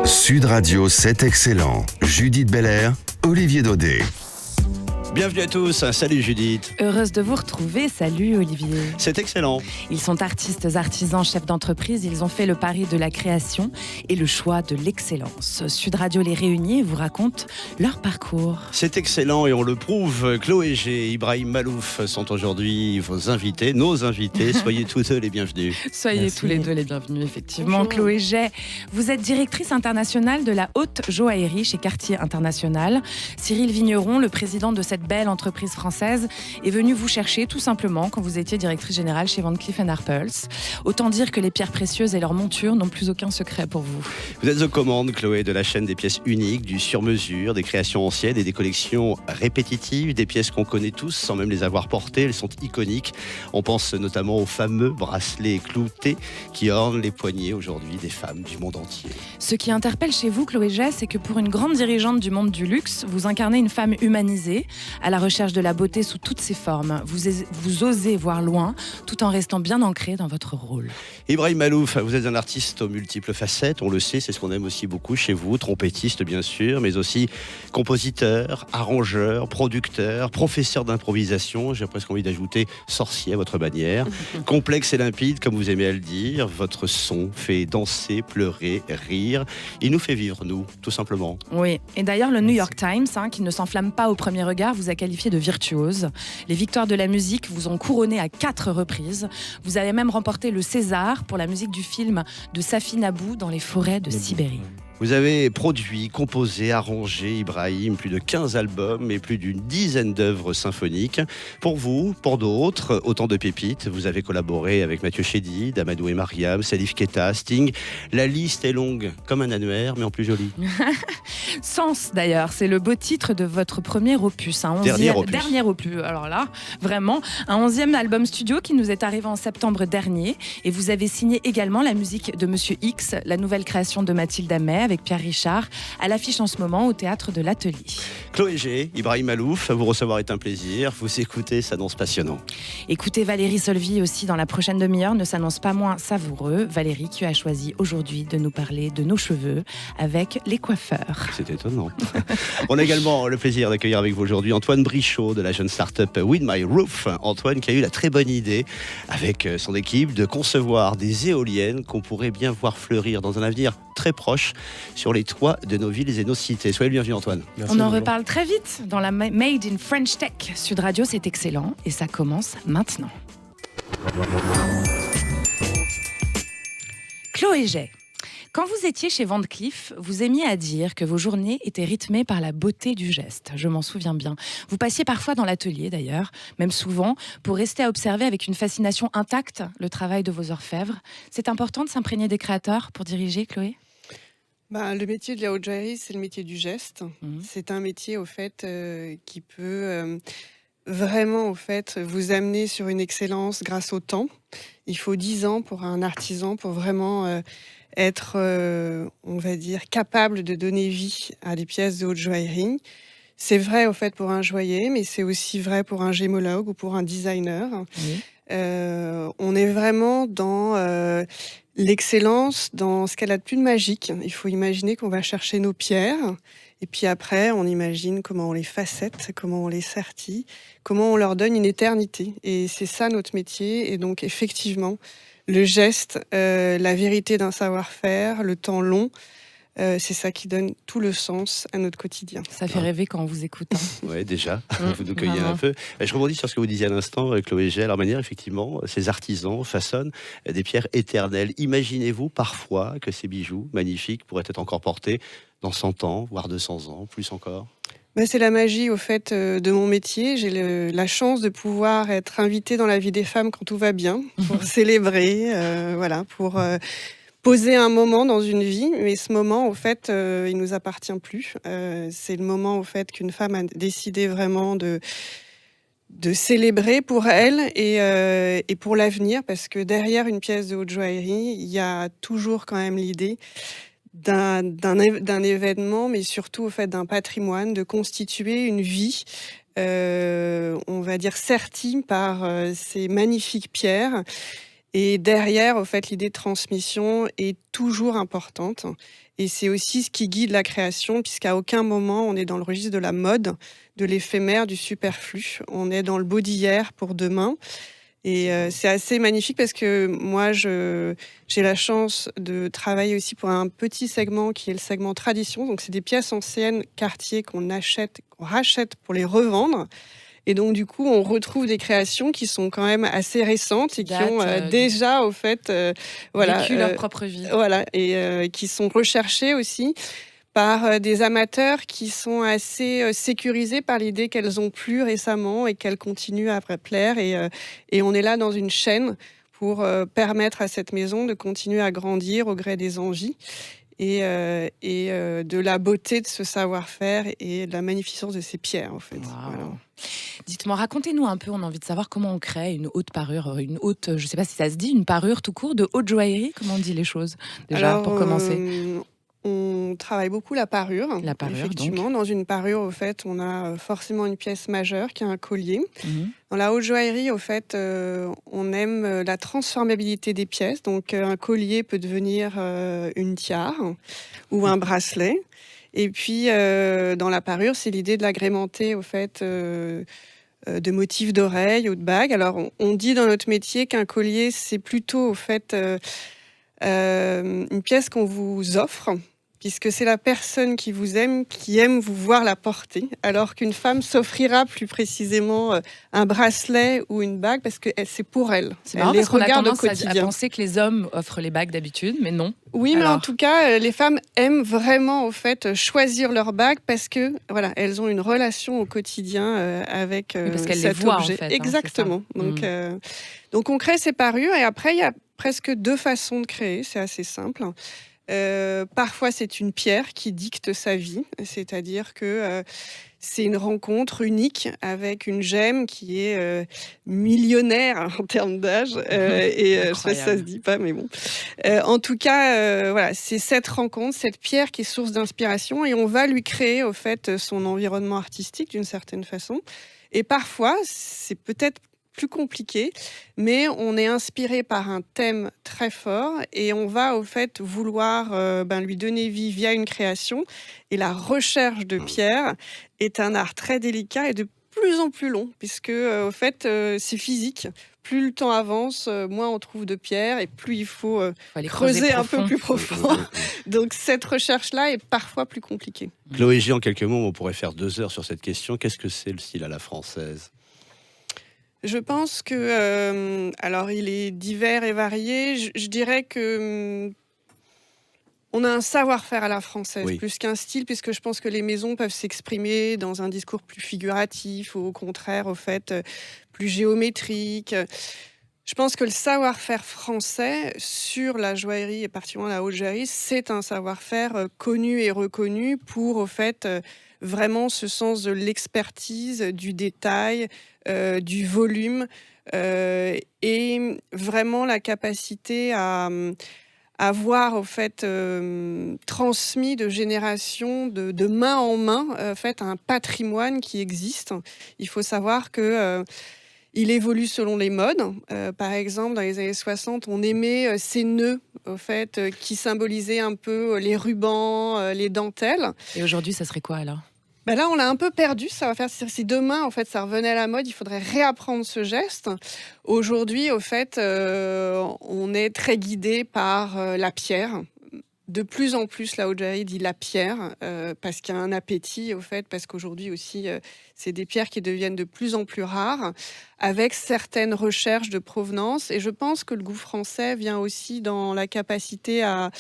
Sud Radio, c'est excellent. Judith Belair, Olivier Daudet. Bienvenue à tous, salut Judith. Heureuse de vous retrouver, salut Olivier. C'est excellent. Ils sont artistes, artisans, chefs d'entreprise, ils ont fait le pari de la création et le choix de l'excellence. Sud Radio les réunit et vous raconte leur parcours. C'est excellent et on le prouve. Chloé G et Ibrahim Malouf sont aujourd'hui vos invités, nos invités. Soyez tous deux les bienvenus. Soyez Merci. tous les deux les bienvenus, effectivement. Bonjour. Chloé G, vous êtes directrice internationale de la haute joaillerie chez Cartier International. Cyril Vigneron, le président de cette belle entreprise française, est venu vous chercher tout simplement quand vous étiez directrice générale chez Van Cleef & Arpels. Autant dire que les pierres précieuses et leurs montures n'ont plus aucun secret pour vous. Vous êtes aux commandes, Chloé, de la chaîne des pièces uniques, du sur-mesure, des créations anciennes et des collections répétitives, des pièces qu'on connaît tous sans même les avoir portées. Elles sont iconiques. On pense notamment aux fameux bracelets cloutés qui ornent les poignets aujourd'hui des femmes du monde entier. Ce qui interpelle chez vous, Chloé Jay, c'est que pour une grande dirigeante du monde du luxe, vous incarnez une femme humanisée, à la recherche de la beauté sous toutes ses formes. Vous osez voir loin, tout en restant bien ancré dans votre rôle. Ibrahim Malouf, vous êtes un artiste aux multiples facettes, on le sait, c'est ce qu'on aime aussi beaucoup chez vous, trompettiste bien sûr, mais aussi compositeur, arrangeur, producteur, professeur d'improvisation, j'ai presque envie d'ajouter sorcier à votre manière. Complexe et limpide, comme vous aimez à le dire, votre son fait danser, pleurer, rire. Il nous fait vivre, nous, tout simplement. Oui, et d'ailleurs le New York Times, qui ne s'enflamme pas au premier regard, vous a qualifié de virtuose. Les victoires de la musique vous ont couronné à 4 reprises. Vous avez même remporté le César pour la musique du film de Safi Nabou dans les forêts de Sibérie. Vous avez produit, composé, arrangé, Ibrahim, plus de 15 albums et plus d'une dizaine d'œuvres symphoniques. Pour vous, pour d'autres, autant de pépites. Vous avez collaboré avec Mathieu Chédid, Amadou et Mariam, Salif Keita, Sting. La liste est longue comme un annuaire, mais en plus joli. Sens d'ailleurs, c'est le beau titre de votre premier opus. Dernier opus. Alors là, vraiment, un 11e album studio qui nous est arrivé en septembre dernier. Et vous avez signé également la musique de Monsieur X, la nouvelle création de Mathilde Amet avec Pierre Richard, à l'affiche en ce moment au Théâtre de l'Atelier. Chloé G, Ibrahim Malouf, vous recevoir est un plaisir. Vous écoutez, s'annonce passionnant. Écoutez Valérie Solvy aussi dans la prochaine demi-heure, ne s'annonce pas moins savoureux. Valérie qui a choisi aujourd'hui de nous parler de nos cheveux avec les coiffeurs. C'est étonnant. On a également le plaisir d'accueillir avec vous aujourd'hui Antoine Brichot de la jeune start-up With My Roof. Antoine qui a eu la très bonne idée avec son équipe de concevoir des éoliennes qu'on pourrait bien voir fleurir dans un avenir très proche sur les toits de nos villes et nos cités. Soyez le bienvenu Antoine. Merci, on en reparle très vite dans la Made in French Tech. Sud Radio, c'est excellent et ça commence maintenant. Chloé Jay, quand vous étiez chez Van Cleef, vous aimiez à dire que vos journées étaient rythmées par la beauté du geste. Je m'en souviens bien. Vous passiez parfois dans l'atelier d'ailleurs, même souvent, pour rester à observer avec une fascination intacte le travail de vos orfèvres. C'est important de s'imprégner des créateurs pour diriger, Chloé ? Le métier de la haute joaillerie, c'est le métier du geste. C'est un métier au fait qui peut vraiment au fait vous amener sur une excellence grâce au temps. Il faut 10 ans pour un artisan pour vraiment être, on va dire, capable de donner vie à des pièces de haute joaillerie. C'est vrai au fait pour un joaillier, mais c'est aussi vrai pour un gémologue ou pour un designer. Oui. On est vraiment dans l'excellence, dans ce qu'elle a de plus de magique. Il faut imaginer qu'on va chercher nos pierres, et puis après, on imagine comment on les facette, comment on les sertit, comment on leur donne une éternité. Et c'est ça notre métier. Et donc, effectivement, le geste, la vérité d'un savoir-faire, le temps long, c'est ça qui donne tout le sens à notre quotidien. Ça fait rêver quand on vous écoute. Oui, déjà, vous nous cueillez un peu. Je rebondis sur ce que vous disiez à l'instant, Chloé G. À leur manière, effectivement, ces artisans façonnent des pierres éternelles. Imaginez-vous parfois que ces bijoux magnifiques pourraient être encore portés dans 100 ans, voire 200 ans, plus encore? C'est la magie, au fait, de mon métier. J'ai la chance de pouvoir être invitée dans la vie des femmes quand tout va bien, pour célébrer, pour poser un moment dans une vie. Mais ce moment, au fait, il nous appartient plus. C'est le moment, au fait, qu'une femme a décidé vraiment de célébrer pour elle et pour l'avenir, parce que derrière une pièce de haute joaillerie, il y a toujours quand même l'idée d'un événement, mais surtout au fait d'un patrimoine, de constituer une vie, on va dire sertie par ces magnifiques pierres. Et derrière, au fait, l'idée de transmission est toujours importante. Et c'est aussi ce qui guide la création, puisqu'à aucun moment on est dans le registre de la mode, de l'éphémère, du superflu. On est dans le beau d'hier pour demain. Et c'est assez magnifique parce que moi, j'ai la chance de travailler aussi pour un petit segment qui est le segment tradition. Donc, c'est des pièces anciennes, quartier qu'on rachète pour les revendre. Et donc, du coup, on retrouve des créations qui sont quand même assez récentes et qui ont déjà, au fait, vécu leur propre vie. Voilà, et qui sont recherchées aussi par des amateurs qui sont assez sécurisés par l'idée qu'elles ont plu récemment et qu'elles continuent à plaire. Et on est là dans une chaîne pour permettre à cette maison de continuer à grandir au gré des envies et de la beauté de ce savoir-faire et de la magnificence de ces pierres, en fait. Wow. Voilà. Dites-moi, racontez-nous un peu, on a envie de savoir comment on crée une haute parure, une haute, je ne sais pas si ça se dit, une parure tout court, de haute joaillerie, comment on dit les choses, déjà, pour commencer on travaille beaucoup la parure. La parure, effectivement. donc. Dans une parure, au fait, on a forcément une pièce majeure qui est un collier. Mhm. Dans la haute joaillerie, au fait, on aime la transformabilité des pièces. Donc, un collier peut devenir une tiare ou un bracelet. Et puis, dans la parure, c'est l'idée de l'agrémenter, au fait, de motifs d'oreilles ou de bagues. Alors, on dit dans notre métier qu'un collier, c'est plutôt, au fait, une pièce qu'on vous offre, puisque c'est la personne qui aime vous voir la porter, alors qu'une femme s'offrira plus précisément un bracelet ou une bague, parce que c'est pour elle. C'est marrant elle parce qu'on a regarde au tendance à quotidien. penser que les hommes offrent les bagues d'habitude, mais non. Oui, mais en tout cas, les femmes aiment vraiment, au fait, choisir leur bague parce que, voilà, elles ont une relation au quotidien avec parce qu'elles cet les voient, objet. en fait. Exactement. Donc, on crée ces parures et après, il y a presque deux façons de créer. C'est assez simple. Parfois, c'est une pierre qui dicte sa vie, c'est-à-dire que c'est une rencontre unique avec une gemme qui est millionnaire en termes d'âge. Je sais pas si ça se dit pas, mais bon. En tout cas, voilà, c'est cette rencontre, cette pierre qui est source d'inspiration et on va lui créer, au fait, son environnement artistique d'une certaine façon. Et parfois, c'est peut-être plus compliqué, mais on est inspiré par un thème très fort et on va au fait vouloir lui donner vie via une création. Et la recherche de pierres est un art très délicat et de plus en plus long, puisque au fait c'est physique. Plus le temps avance, moins on trouve de pierres et plus il faut creuser un peu plus profond. Donc cette recherche-là est parfois plus compliquée. Chloé G, en quelques mots, on pourrait faire 2 heures sur cette question. Qu'est-ce que c'est le style à la française ? Je pense que, alors il est divers et varié. Je dirais que on a un savoir-faire à la française, plus qu'un style, puisque je pense que les maisons peuvent s'exprimer dans un discours plus figuratif ou au contraire, au fait, plus géométrique. Je pense que le savoir-faire français sur la joaillerie et particulièrement la haute joaillerie, c'est un savoir-faire connu et reconnu pour, au fait, vraiment ce sens de l'expertise, du détail, du volume et vraiment la capacité à avoir, au fait, transmis de génération, de main en main, fait, un patrimoine qui existe. Il faut savoir que il évolue selon les modes. Par exemple, dans les années 60, on aimait ces nœuds, au fait, qui symbolisaient un peu les rubans, les dentelles. Et aujourd'hui, ça serait quoi alors ? Ben là, on l'a un peu perdu. Ça va faire si demain, en fait, ça revenait à la mode, il faudrait réapprendre ce geste. Aujourd'hui, au fait, on est très guidé par la pierre. De plus en plus, la haute joaillerie dit la pierre, parce qu'il y a un appétit, au fait, parce qu'aujourd'hui aussi, c'est des pierres qui deviennent de plus en plus rares, avec certaines recherches de provenance. Et je pense que le goût français vient aussi dans la capacité à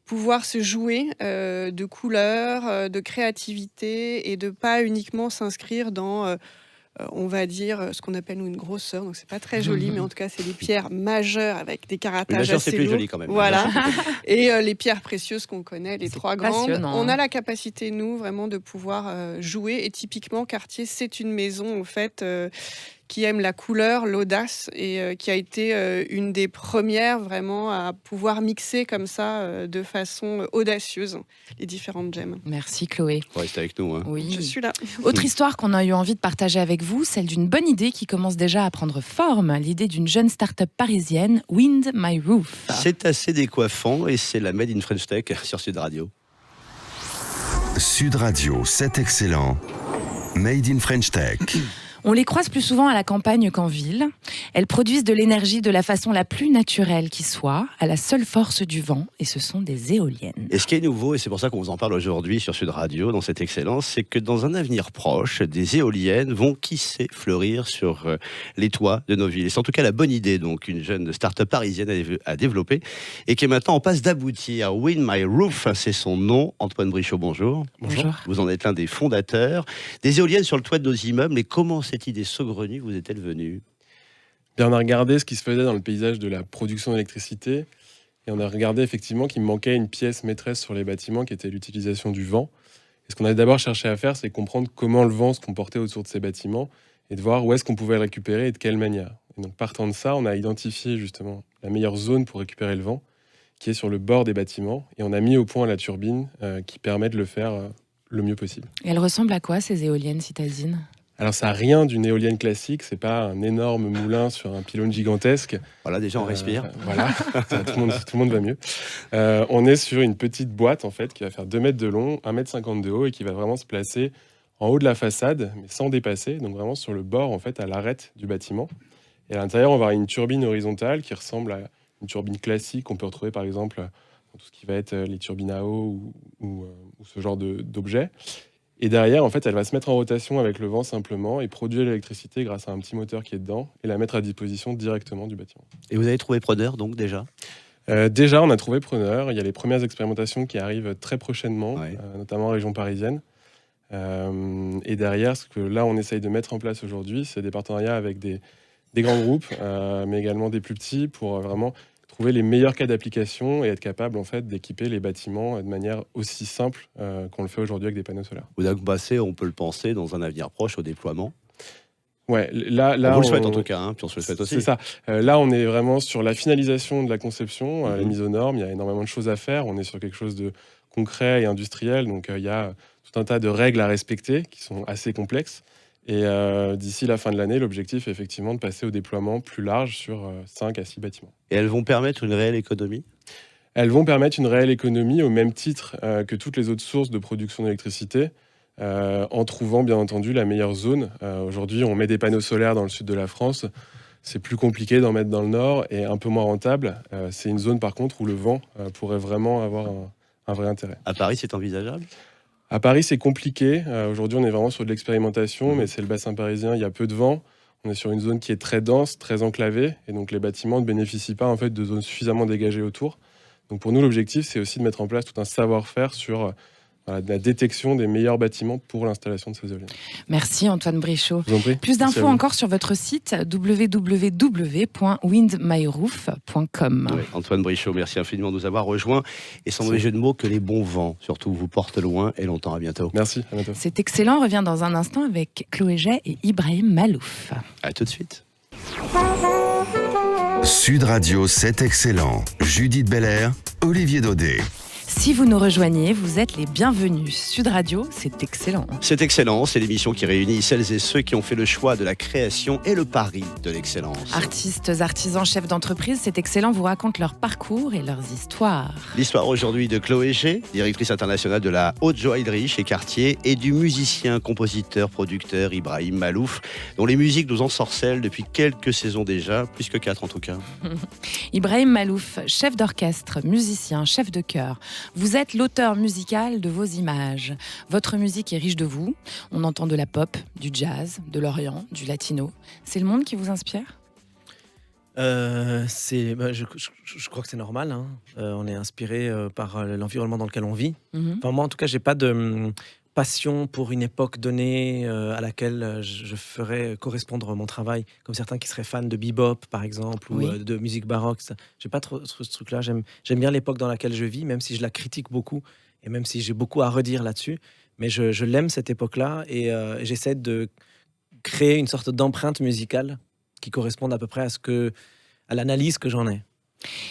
pouvoir se jouer de couleurs, de créativité, et de pas uniquement s'inscrire dans... on va dire ce qu'on appelle nous une grosseur, donc c'est pas très joli, mais en tout cas c'est des pierres majeures avec des caratages assez c'est plus lourds. joli quand même. Voilà. Et les pierres précieuses qu'on connaît, les 3 grandes, on a hein. la capacité nous vraiment de pouvoir jouer. Et typiquement Cartier, c'est une maison en fait qui aime la couleur, l'audace, et qui a été une des premières vraiment à pouvoir mixer comme ça de façon audacieuse les différentes gemmes. Merci Chloé. Restez avec nous. Hein. Oui. Je suis là. Autre histoire qu'on a eu envie de partager avec vous, celle d'une bonne idée qui commence déjà à prendre forme, l'idée d'une jeune start-up parisienne, Wind My Roof. C'est assez décoiffant et c'est la Made in French Tech sur Sud Radio. Sud Radio, c'est excellent. Made in French Tech. On les croise plus souvent à la campagne qu'en ville. Elles produisent de l'énergie de la façon la plus naturelle qui soit, à la seule force du vent, et ce sont des éoliennes. Et ce qui est nouveau, et c'est pour ça qu'on vous en parle aujourd'hui sur Sud Radio, dans cette excellence, c'est que dans un avenir proche, des éoliennes vont, qui sait, fleurir sur les toits de nos villes. Et c'est en tout cas la bonne idée, donc, une jeune start-up parisienne a développé, et qui est maintenant en passe d'aboutir. Wind My Roof, c'est son nom. Antoine Brichot, bonjour. Bonjour. Vous en êtes l'un des fondateurs. Des éoliennes sur le toit de nos immeubles, mais comment cette idée saugrenue vous est-elle venue ? Bien, on a regardé ce qui se faisait dans le paysage de la production d'électricité et on a regardé effectivement qu'il manquait une pièce maîtresse sur les bâtiments qui était l'utilisation du vent. Et ce qu'on a d'abord cherché à faire, c'est comprendre comment le vent se comportait autour de ces bâtiments et de voir où est-ce qu'on pouvait le récupérer et de quelle manière. Et donc partant de ça, on a identifié justement la meilleure zone pour récupérer le vent, qui est sur le bord des bâtiments, et on a mis au point la turbine qui permet de le faire le mieux possible. Et elles ressemblent à quoi ces éoliennes citadines ? Alors ça n'a rien d'une éolienne classique, c'est pas un énorme moulin sur un pylône gigantesque. Voilà, déjà on respire. Voilà, tout le monde va mieux. On est sur une petite boîte en fait qui va faire 2 mètres de long, 1,50 m de haut et qui va vraiment se placer en haut de la façade, mais sans dépasser, donc vraiment sur le bord en fait, à l'arête du bâtiment. Et à l'intérieur, on va avoir une turbine horizontale qui ressemble à une turbine classique qu'on peut retrouver par exemple dans tout ce qui va être les turbines à eau ou ce genre d'objets. Et derrière, en fait, elle va se mettre en rotation avec le vent simplement et produire l'électricité grâce à un petit moteur qui est dedans et la mettre à disposition directement du bâtiment. Et vous avez trouvé preneur donc déjà ? Déjà, on a trouvé preneur. Il y a les premières expérimentations qui arrivent très prochainement, Ouais. Notamment en région parisienne. Et derrière, ce que là, on essaye de mettre en place aujourd'hui, c'est des partenariats avec des grands groupes, mais également des plus petits pour vraiment trouver les meilleurs cas d'application et être capable en fait d'équiper les bâtiments de manière aussi simple qu'on le fait aujourd'hui avec des panneaux solaires. Vous avez passé, on peut le penser, dans un avenir proche au déploiement. Ouais, là, On vous le souhaite en tout cas, hein, puis on se le souhaite aussi. C'est ça. Là, on est vraiment sur la finalisation de la conception, la Mhm. mise aux normes. Il y a énormément de choses à faire. On est sur quelque chose de concret et industriel. Donc, il y a tout un tas de règles à respecter qui sont assez complexes. Et d'ici la fin de l'année, l'objectif est effectivement de passer au déploiement plus large sur 5 à 6 bâtiments. Et elles vont permettre une réelle économie ? Elles vont permettre une réelle économie au même titre que toutes les autres sources de production d'électricité, en trouvant bien entendu la meilleure zone. Aujourd'hui, on met des panneaux solaires dans le sud de la France. C'est plus compliqué d'en mettre dans le nord et un peu moins rentable. C'est une zone par contre où le vent pourrait vraiment avoir un vrai intérêt. À Paris, c'est envisageable ? À Paris, c'est compliqué. Aujourd'hui, on est vraiment sur de l'expérimentation, mais c'est le bassin parisien, il y a peu de vent. On est sur une zone qui est très dense, très enclavée, et donc les bâtiments ne bénéficient pas en fait, de zones suffisamment dégagées autour. Donc pour nous, l'objectif, c'est aussi de mettre en place tout un savoir-faire sur la détection des meilleurs bâtiments pour l'installation de ces éoliennes. Merci Antoine Brichot. Je vous en prie. Plus Merci à d'infos vous. encore sur votre site www.windmyroof.com. Ouais, Antoine Brichot, merci infiniment de nous avoir rejoints. Et sans mauvais jeu de mots, que les bons vents, surtout, vous portent loin et longtemps. À bientôt. Merci, à bientôt. C'est excellent, on revient dans un instant avec Chloé Jay et Ibrahim Malouf. À tout de suite. Sud Radio, c'est excellent. Judith Belair, Olivier Daudet. Si vous nous rejoignez, vous êtes les bienvenus. Sud Radio, c'est excellent. C'est excellent, c'est l'émission qui réunit celles et ceux qui ont fait le choix de la création et le pari de l'excellence. Artistes, artisans, chefs d'entreprise, c'est excellent, vous racontent leur parcours et leurs histoires. L'histoire aujourd'hui de Chloé G, directrice internationale de la haute joaillerie chez Cartier, et du musicien, compositeur, producteur Ibrahim Malouf, dont les musiques nous ensorcellent depuis quelques saisons déjà, plus que 4 en tout cas. Ibrahim Malouf, chef d'orchestre, musicien, chef de chœur. Vous êtes l'auteur musical de vos images. Votre musique est riche de vous. On entend de la pop, du jazz, de l'orient, du latino. C'est le monde qui vous inspire ? Je crois que c'est normal. Hein. On est inspiré par l'environnement dans lequel on vit. Enfin, moi, en tout cas, j'ai pas de passion pour une époque donnée à laquelle je ferais correspondre mon travail, comme certains qui seraient fans de bebop, par exemple, Oui. ou de musique baroque. J'ai pas trop ce truc-là. J'aime bien l'époque dans laquelle je vis, même si je la critique beaucoup, et même si j'ai beaucoup à redire là-dessus. Mais je l'aime, cette époque-là, et j'essaie créer une sorte d'empreinte musicale qui corresponde à peu près à l'analyse que j'en ai.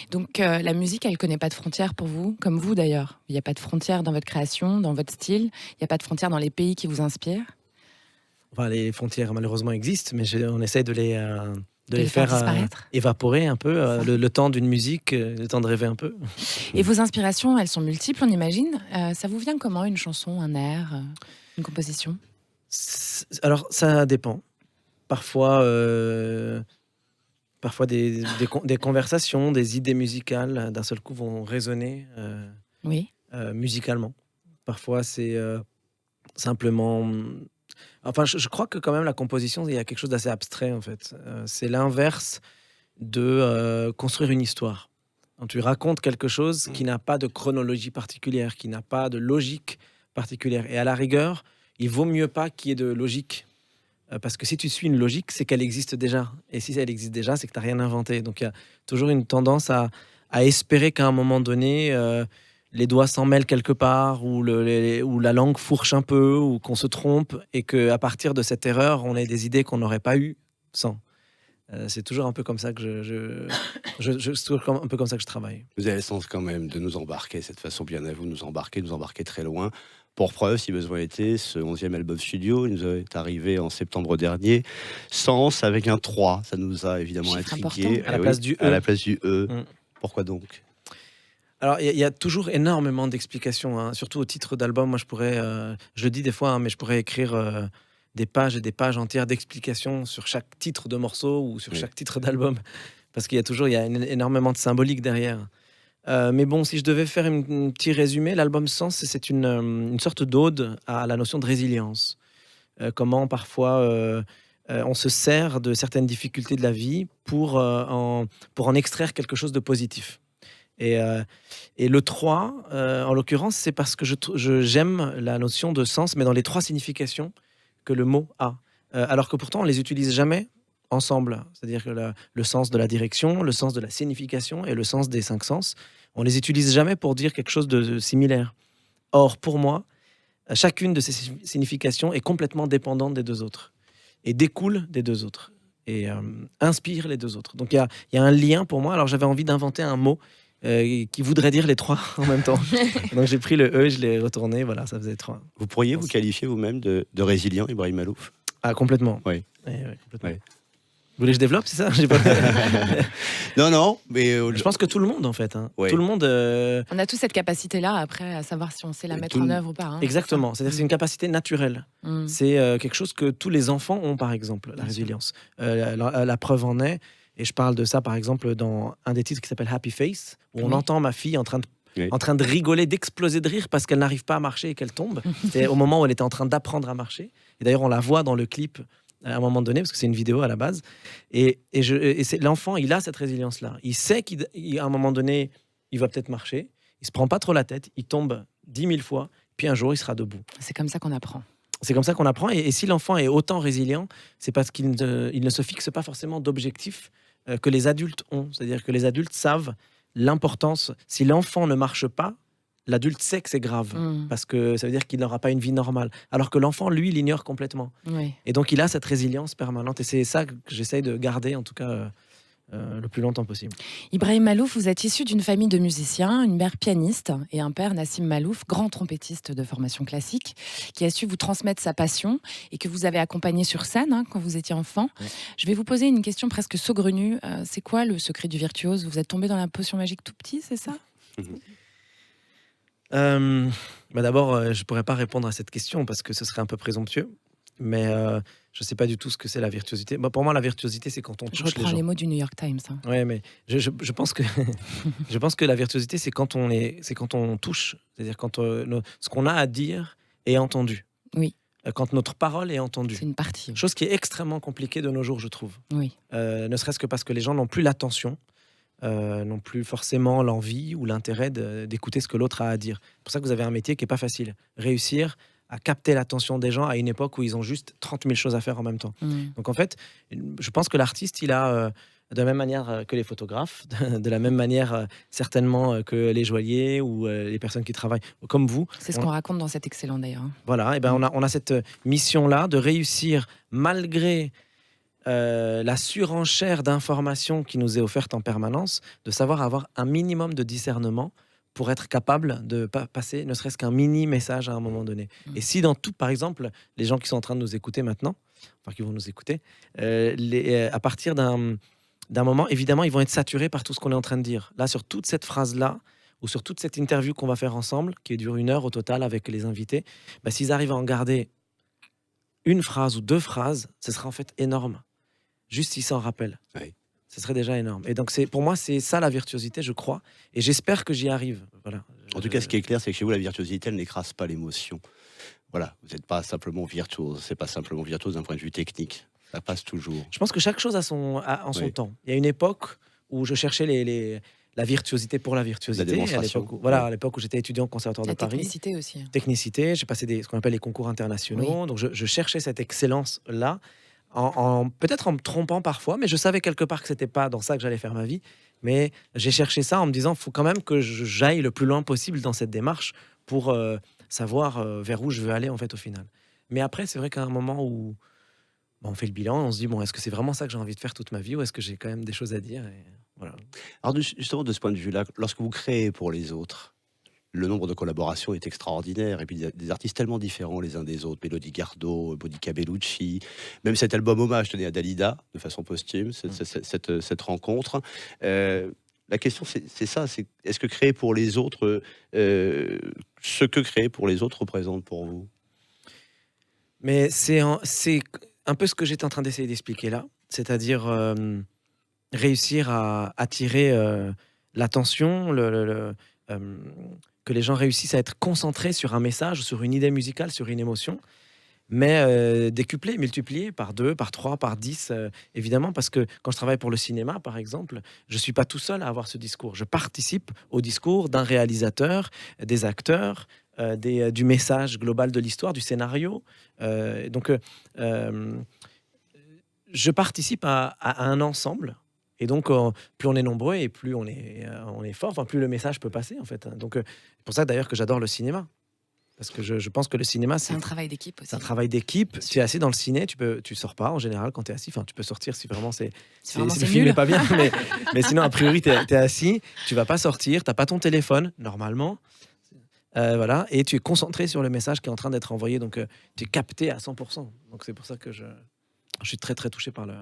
Donc la musique, elle ne connaît pas de frontières pour vous, comme vous d'ailleurs. Il n'y a pas de frontières dans votre création, dans votre style. Il n'y a pas de frontières dans les pays qui vous inspirent. Enfin, les frontières malheureusement existent, mais on essaie de les faire faire disparaître. Évaporer un peu le temps d'une musique, le temps de rêver un peu. Et vos inspirations, elles sont multiples, on imagine. Ça vous vient comment, une chanson, un air, une composition ? Alors, ça dépend. Parfois des conversations, des idées musicales, d'un seul coup, vont résonner musicalement. Parfois, c'est simplement... Enfin, je crois que quand même, la composition, il y a quelque chose d'assez abstrait, en fait. C'est l'inverse de construire une histoire. Quand tu racontes quelque chose qui n'a pas de chronologie particulière, qui n'a pas de logique particulière. Et à la rigueur, il vaut mieux pas qu'il y ait de logique. Parce que si tu suis une logique, c'est qu'elle existe déjà. Et si elle existe déjà, c'est que tu n'as rien inventé. Donc il y a toujours une tendance à espérer qu'à un moment donné, les doigts s'en mêlent quelque part, ou la langue fourche un peu, ou qu'on se trompe, et qu'à partir de cette erreur, on ait des idées qu'on n'aurait pas eues sans. C'est toujours un peu comme ça que c'est toujours un peu comme ça que je travaille. Vous avez le sens quand même de nous embarquer, cette façon bien à vous, nous embarquer très loin. Pour preuve, si besoin était, ce 11e album studio, il nous est arrivé en septembre dernier. Sens avec un 3, ça nous a évidemment intrigué. À la place du E. À la place du E. Pourquoi donc ? Alors, il y a toujours énormément d'explications, hein, surtout au titre d'album. Moi, je pourrais, je le dis des fois, hein, mais je pourrais écrire des pages et des pages entières d'explications sur chaque titre de morceau ou sur chaque titre d'album, parce qu'il y a énormément de symbolique derrière. Mais bon, si je devais faire un petit résumé, l'album Sens, c'est une sorte d'ode à la notion de résilience. Comment parfois on se sert de certaines difficultés de la vie pour en extraire quelque chose de positif. Et le 3, en l'occurrence, c'est parce que j'aime la notion de sens, mais dans les 3 significations que le mot a. Alors que pourtant, on les utilise jamais ensemble. C'est-à-dire que le sens de la direction, le sens de la signification et le sens des 5 sens, on les utilise jamais pour dire quelque chose de similaire. Or, pour moi, chacune de ces significations est complètement dépendante des 2 autres et découle des 2 autres et inspire les 2 autres. Donc, il y a un lien pour moi. Alors, j'avais envie d'inventer un mot qui voudrait dire les 3 en même temps. Donc j'ai pris le E, je l'ai retourné, voilà, ça faisait 3. Vous pourriez vous qualifier vous-même de résilient, Ibrahim Malouf ? Ah, complètement. Oui. Complètement. Oui. Vous voulez que je développe, c'est ça? Non, mais... Je pense que tout le monde, en fait. Hein. Oui. Tout le monde... On a tous cette capacité-là, après, à savoir si on sait la mettre en œuvre ou pas. Hein, exactement. C'est-à-dire que c'est une capacité naturelle. C'est quelque chose que tous les enfants ont, par exemple, la résilience. La preuve en est, et je parle de ça, par exemple, dans un des titres qui s'appelle Happy Face, où on entend ma fille en train de rigoler, d'exploser de rire parce qu'elle n'arrive pas à marcher et qu'elle tombe. C'est au moment où elle était en train d'apprendre à marcher. Et d'ailleurs, on la voit dans le clip à un moment donné, parce que c'est une vidéo à la base. Et l'enfant, il a cette résilience-là. Il sait qu'à un moment donné, il va peut-être marcher. Il se prend pas trop la tête. Il tombe 10 000 fois. Puis un jour, il sera debout. C'est comme ça qu'on apprend. C'est comme ça qu'on apprend. Et si l'enfant est autant résilient, c'est parce qu'il ne se fixe pas forcément d'objectifs que les adultes ont. C'est-à-dire que les adultes savent l'importance. Si l'enfant ne marche pas, l'adulte sait que c'est grave, parce que ça veut dire qu'il n'aura pas une vie normale. Alors que l'enfant, lui, l'ignore complètement. Oui. Et donc, il a cette résilience permanente. Et c'est ça que j'essaye de garder, en tout cas, le plus longtemps possible. Ibrahim Malouf, vous êtes issu d'une famille de musiciens, une mère pianiste et un père, Nassim Malouf, grand trompettiste de formation classique, qui a su vous transmettre sa passion et que vous avez accompagné sur scène quand vous étiez enfant. Oui. Je vais vous poser une question presque saugrenue. C'est quoi le secret du virtuose? Vous êtes tombé dans la potion magique tout petit, c'est ça? D'abord, je ne pourrais pas répondre à cette question parce que ce serait un peu présomptueux. Mais je ne sais pas du tout ce que c'est la virtuosité. Pour moi, la virtuosité, c'est quand on touche les gens. Je reprends les mots du New York Times. Oui, mais je pense que je pense que la virtuosité, c'est quand on touche. C'est-à-dire quand ce qu'on a à dire est entendu. Oui. Quand notre parole est entendue. C'est une partie. Chose qui est extrêmement compliquée de nos jours, je trouve. Oui. Ne serait-ce que parce que les gens n'ont plus l'attention, n'ont plus forcément l'envie ou l'intérêt d'écouter ce que l'autre a à dire. C'est pour ça que vous avez un métier qui n'est pas facile. Réussir à capter l'attention des gens à une époque où ils ont juste 30 000 choses à faire en même temps. Donc en fait, je pense que l'artiste, il a de la même manière que les photographes, de la même manière certainement que les joailliers ou les personnes qui travaillent comme vous. C'est ce qu'on raconte dans cet excellent d'ailleurs. Voilà, et ben on a cette mission-là de réussir malgré la surenchère d'informations qui nous est offerte en permanence, de savoir avoir un minimum de discernement pour être capable de passer ne serait-ce qu'un mini message à un moment donné. Et si dans tout, par exemple, les gens qui sont en train de nous écouter maintenant, enfin qui vont nous écouter, à partir d'un moment, évidemment, ils vont être saturés par tout ce qu'on est en train de dire. Là, sur toute cette phrase-là, ou sur toute cette interview qu'on va faire ensemble, qui dure 1 heure au total avec les invités, s'ils arrivent à en garder une phrase ou 2 phrases, ce sera en fait énorme. Juste s'ils s'en rappellent. Oui. Ce serait déjà énorme. Et donc, pour moi, c'est ça la virtuosité, je crois. Et j'espère que j'y arrive. Voilà. En tout cas, ce qui est clair, c'est que chez vous, la virtuosité, elle n'écrase pas l'émotion. Voilà, vous n'êtes pas simplement virtuose. C'est pas simplement virtuose d'un point de vue technique. Ça passe toujours. Je pense que chaque chose a son temps. Il y a une époque où je cherchais la virtuosité pour la virtuosité. La démonstration. À l'époque où j'étais étudiant au Conservatoire de Paris. Technicité aussi. Technicité, j'ai passé ce qu'on appelle les concours internationaux. Oui. Donc, je cherchais cette excellence-là. Peut-être en me trompant parfois, mais je savais quelque part que c'était pas dans ça que j'allais faire ma vie. Mais j'ai cherché ça en me disant, il faut quand même que j'aille le plus loin possible dans cette démarche pour savoir vers où je veux aller en fait au final. Mais après, c'est vrai qu'à un moment où on fait le bilan, on se dit est-ce que c'est vraiment ça que j'ai envie de faire toute ma vie ou est-ce que j'ai quand même des choses à dire et voilà. Alors justement, de ce point de vue-là, lorsque vous créez pour les autres, le nombre de collaborations est extraordinaire. Et puis des artistes tellement différents les uns des autres. Mélodie Gardot, Monica Bellucci, même cet album hommage tenait à Dalida, de façon posthume, cette rencontre. La question, c'est ça, c'est est-ce que créer pour les autres, ce que créer pour les autres représente pour vous? Mais c'est un peu ce que j'étais en train d'essayer d'expliquer là. C'est-à-dire réussir à attirer l'attention, que les gens réussissent à être concentrés sur un message, sur une idée musicale, sur une émotion, mais décuplé, multiplié par 2, par 3, par 10, évidemment, parce que quand je travaille pour le cinéma, par exemple, je ne suis pas tout seul à avoir ce discours. Je participe au discours d'un réalisateur, des acteurs, du message global de l'histoire, du scénario. Donc, je participe à un ensemble. Et donc, plus on est nombreux et plus on est fort, enfin, plus le message peut passer, en fait. Donc, c'est pour ça d'ailleurs que j'adore le cinéma. Parce que je pense que le cinéma, c'est un travail d'équipe aussi. C'est un travail d'équipe. Tu es assis dans le ciné, tu sors pas en général quand tu es assis. Enfin, tu peux sortir si vraiment si le film n'est pas bien. Mais sinon, a priori, tu es assis, tu vas pas sortir, tu n'as pas ton téléphone, normalement. Voilà, et tu es concentré sur le message qui est en train d'être envoyé. Donc, tu es capté à 100%. Donc, c'est pour ça que je suis très, très touché par le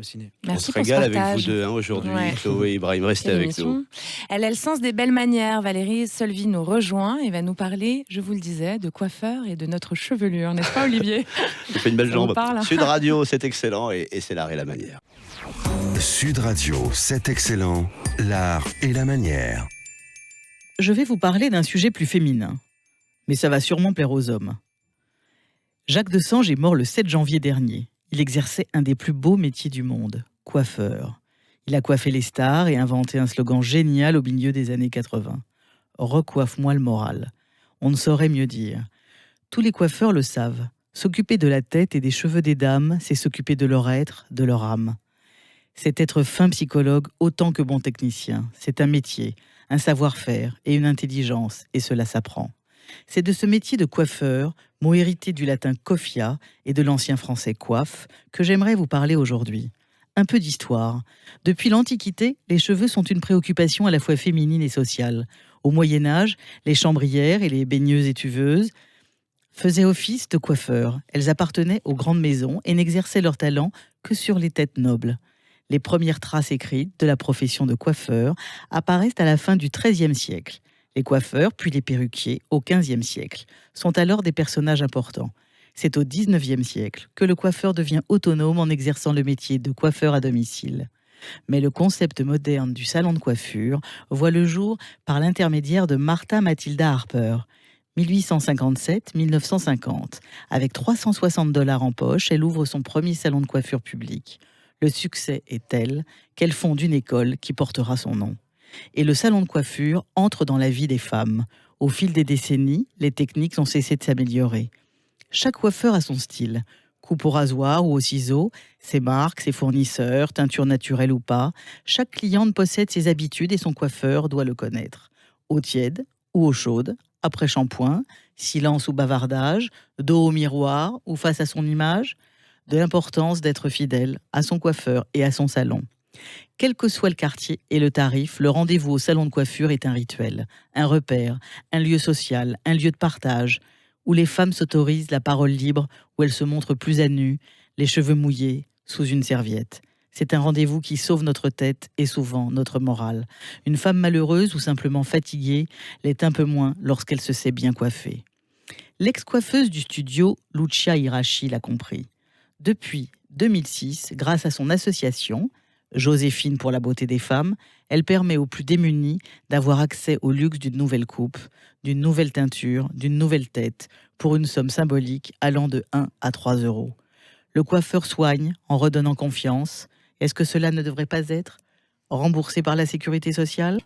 ciné. Merci. On se régale avec vous deux aujourd'hui, Chloé et Ibrahim. Restez avec nous. Elle a le sens des belles manières. Valérie Solvy nous rejoint et va nous parler, je vous le disais, de coiffeur et de notre chevelure, n'est-ce pas, Olivier? Ça fait une belle jambe. Sud Radio, c'est excellent et c'est l'art et la manière. Sud Radio, c'est excellent, l'art et la manière. Je vais vous parler d'un sujet plus féminin, mais ça va sûrement plaire aux hommes. Jacques Desange est mort le 7 janvier dernier. Il exerçait un des plus beaux métiers du monde, coiffeur. Il a coiffé les stars et inventé un slogan génial au milieu des années 80. « Recoiffe-moi le moral ». On ne saurait mieux dire. Tous les coiffeurs le savent. S'occuper de la tête et des cheveux des dames, c'est s'occuper de leur être, de leur âme. C'est être fin psychologue autant que bon technicien. C'est un métier, un savoir-faire et une intelligence, et cela s'apprend. C'est de ce métier de coiffeur, mot hérité du latin coiffia et de l'ancien français coiffe, que j'aimerais vous parler aujourd'hui. Un peu d'histoire. Depuis l'Antiquité, les cheveux sont une préoccupation à la fois féminine et sociale. Au Moyen-Âge, les chambrières et les baigneuses et tuveuses faisaient office de coiffeurs. Elles appartenaient aux grandes maisons et n'exerçaient leur talent que sur les têtes nobles. Les premières traces écrites de la profession de coiffeur apparaissent à la fin du XIIIe siècle. Les coiffeurs, puis les perruquiers, au XVe siècle, sont alors des personnages importants. C'est au XIXe siècle que le coiffeur devient autonome en exerçant le métier de coiffeur à domicile. Mais le concept moderne du salon de coiffure voit le jour par l'intermédiaire de Martha Matilda Harper. 1857-1950. Avec $360 en poche, elle ouvre son premier salon de coiffure public. Le succès est tel qu'elle fonde une école qui portera son nom. Et le salon de coiffure entre dans la vie des femmes. Au fil des décennies, les techniques ont cessé de s'améliorer. Chaque coiffeur a son style. Coupe au rasoir ou au ciseau, ses marques, ses fournisseurs, teinture naturelle ou pas, chaque cliente possède ses habitudes et son coiffeur doit le connaître. Eau tiède ou eau chaude, après shampoing, silence ou bavardage, dos au miroir ou face à son image, de l'importance d'être fidèle à son coiffeur et à son salon. Quel que soit le quartier et le tarif, le rendez-vous au salon de coiffure est un rituel, un repère, un lieu social, un lieu de partage, où les femmes s'autorisent la parole libre, où elles se montrent plus à nu, les cheveux mouillés, sous une serviette. C'est un rendez-vous qui sauve notre tête et souvent notre morale. Une femme malheureuse ou simplement fatiguée l'est un peu moins lorsqu'elle se sait bien coiffée. L'ex-coiffeuse du studio, Lucia Hirashi, l'a compris. Depuis 2006, grâce à son association, Joséphine pour la beauté des femmes, elle permet aux plus démunis d'avoir accès au luxe d'une nouvelle coupe, d'une nouvelle teinture, d'une nouvelle tête, pour une somme symbolique allant de 1 à 3 euros. Le coiffeur soigne en redonnant confiance. Est-ce que cela ne devrait pas être remboursé par la sécurité sociale ?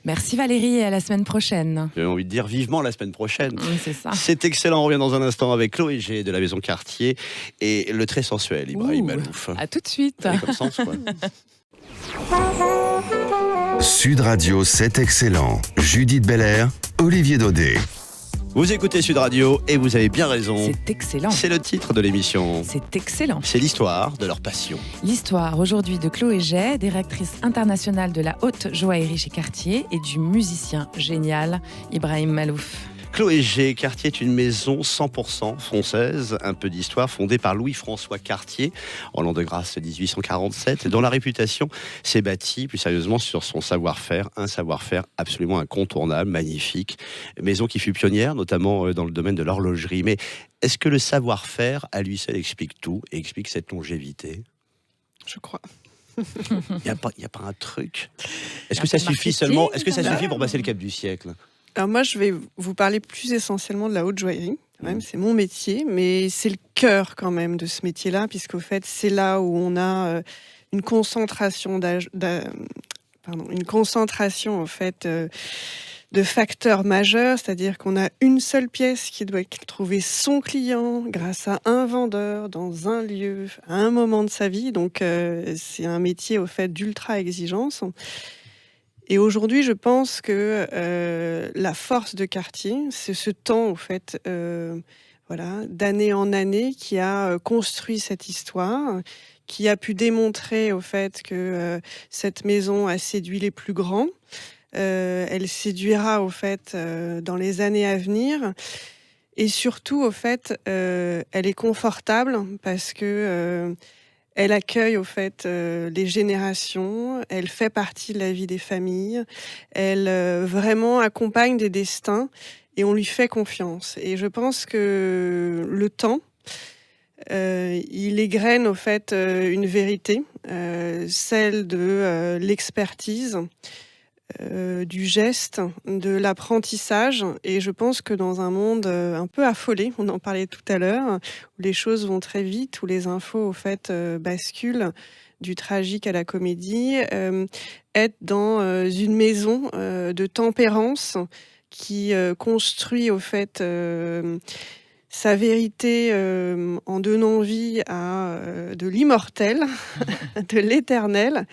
Merci Valérie et à la semaine prochaine. J'ai envie de dire vivement la semaine prochaine. C'est ça. C'est excellent, on revient dans un instant avec Chloé G de la Maison Cartier et le très sensuel Ibrahim Malouf. À tout de suite. Allez, comme sens, quoi. Sud Radio, c'est excellent. Judith Belair, Olivier Daudet. Vous écoutez Sud Radio et vous avez bien raison. C'est excellent. C'est le titre de l'émission. C'est excellent. C'est l'histoire de leur passion. L'histoire aujourd'hui de Chloé Jay, directrice internationale de la haute joaillerie chez Cartier, et du musicien génial Ibrahim Malouf. Chloé G. Cartier est une maison 100% française, un peu d'histoire, fondée par Louis-François Cartier en l'an de grâce 1847, dont la réputation s'est bâtie plus sérieusement sur son savoir-faire, un savoir-faire absolument incontournable, magnifique. Maison qui fut pionnière, notamment dans le domaine de l'horlogerie. Mais est-ce que le savoir-faire, à lui seul, explique tout et explique cette longévité ? Je crois. Il n'y a pas un truc ? Est-ce que ça suffit seulement ? Est-ce que ça suffit pour passer le cap du siècle ? Alors moi, je vais vous parler plus essentiellement de la haute joaillerie. Quand même, c'est mon métier, mais c'est le cœur quand même de ce métier-là, puisqu'au fait, c'est là où on a une concentration en fait de facteurs majeurs, c'est-à-dire qu'on a une seule pièce qui doit trouver son client grâce à un vendeur dans un lieu à un moment de sa vie. Donc c'est un métier au fait d'ultra exigence. Et aujourd'hui, je pense que la force de Cartier, c'est ce temps, au fait, d'année en année, qui a construit cette histoire, qui a pu démontrer, au fait, que cette maison a séduit les plus grands. Elle séduira, au fait, dans les années à venir. Et surtout, au fait, elle est confortable parce que... elle accueille au fait les générations, elle fait partie de la vie des familles, elle vraiment accompagne des destins et on lui fait confiance. Et je pense que le temps, il égrène au fait une vérité, celle de l'expertise, du geste, de l'apprentissage. Et je pense que dans un monde un peu affolé, on en parlait tout à l'heure, où les choses vont très vite, où les infos au fait basculent du tragique à la comédie, être dans une maison de tempérance qui construit au fait sa vérité en donnant vie à de l'immortel, de l'éternel,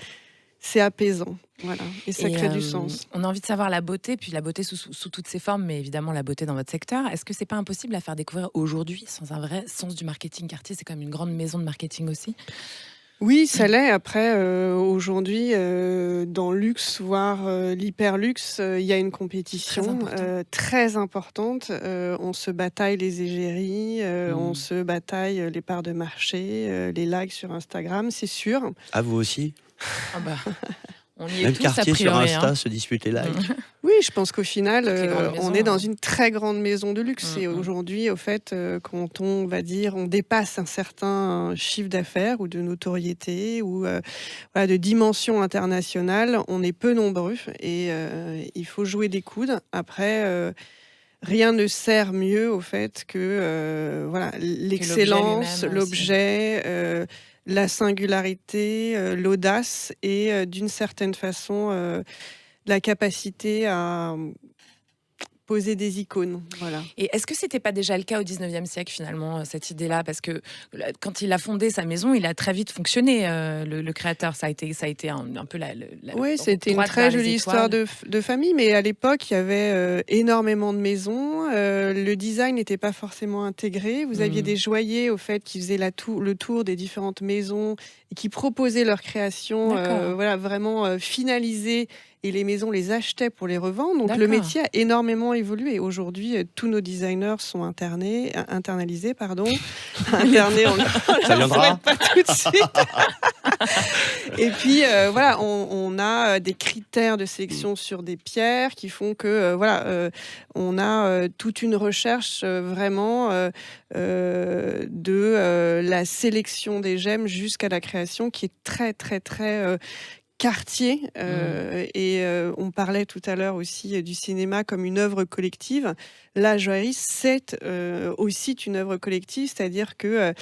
c'est apaisant. Voilà, et ça crée du sens. On a envie de savoir la beauté, puis la beauté sous toutes ses formes, mais évidemment la beauté dans votre secteur. Est-ce que c'est pas impossible à faire découvrir aujourd'hui, sans un vrai sens du marketing? Cartier, c'est quand même une grande maison de marketing aussi. Oui, ça l'est. Après, aujourd'hui, dans le luxe, voire l'hyperluxe, il y a une compétition très importante. On se bataille les égéries, on se bataille les parts de marché, les likes sur Instagram, c'est sûr. Ah, vous aussi? Ah bah. On y est même tous, Cartier a priori, sur Insta se dispute les likes. Oui, je pense qu'au final, on est dans une très grande maison de luxe. Et Mm-hmm. aujourd'hui, au fait, quand on va dire, on dépasse un certain chiffre d'affaires ou de notoriété ou de dimension internationale, on est peu nombreux et il faut jouer des coudes. Après, rien ne sert mieux au fait que l'excellence, l'objet, la singularité, l'audace et d'une certaine façon la capacité à poser des icônes. Voilà. Et est-ce que c'était pas déjà le cas au 19e siècle finalement, cette idée-là? Parce que quand il a fondé sa maison, il a très vite fonctionné, le créateur. Ça a été un peu la oui, c'était une droite très vers les jolie histoire étoiles. de famille, mais à l'époque, il y avait énormément de maisons. Le design n'était pas forcément intégré. Vous aviez des joailliers, au fait, qui faisaient le tour des différentes maisons et qui proposaient leur création, voilà, vraiment finalisée. Et les maisons les achetaient pour les revendre. Donc le métier a énormément évolué. Aujourd'hui, tous nos designers sont internalisés, pardon. Internés, ça viendra. Pas tout de suite. Et puis voilà, on a des critères de sélection sur des pierres qui font que voilà, on a toute une recherche vraiment de la sélection des gemmes jusqu'à la création qui est très très très quartier. Et on parlait tout à l'heure aussi du cinéma comme une œuvre collective. La joaillerie, c'est aussi une œuvre collective, c'est-à-dire que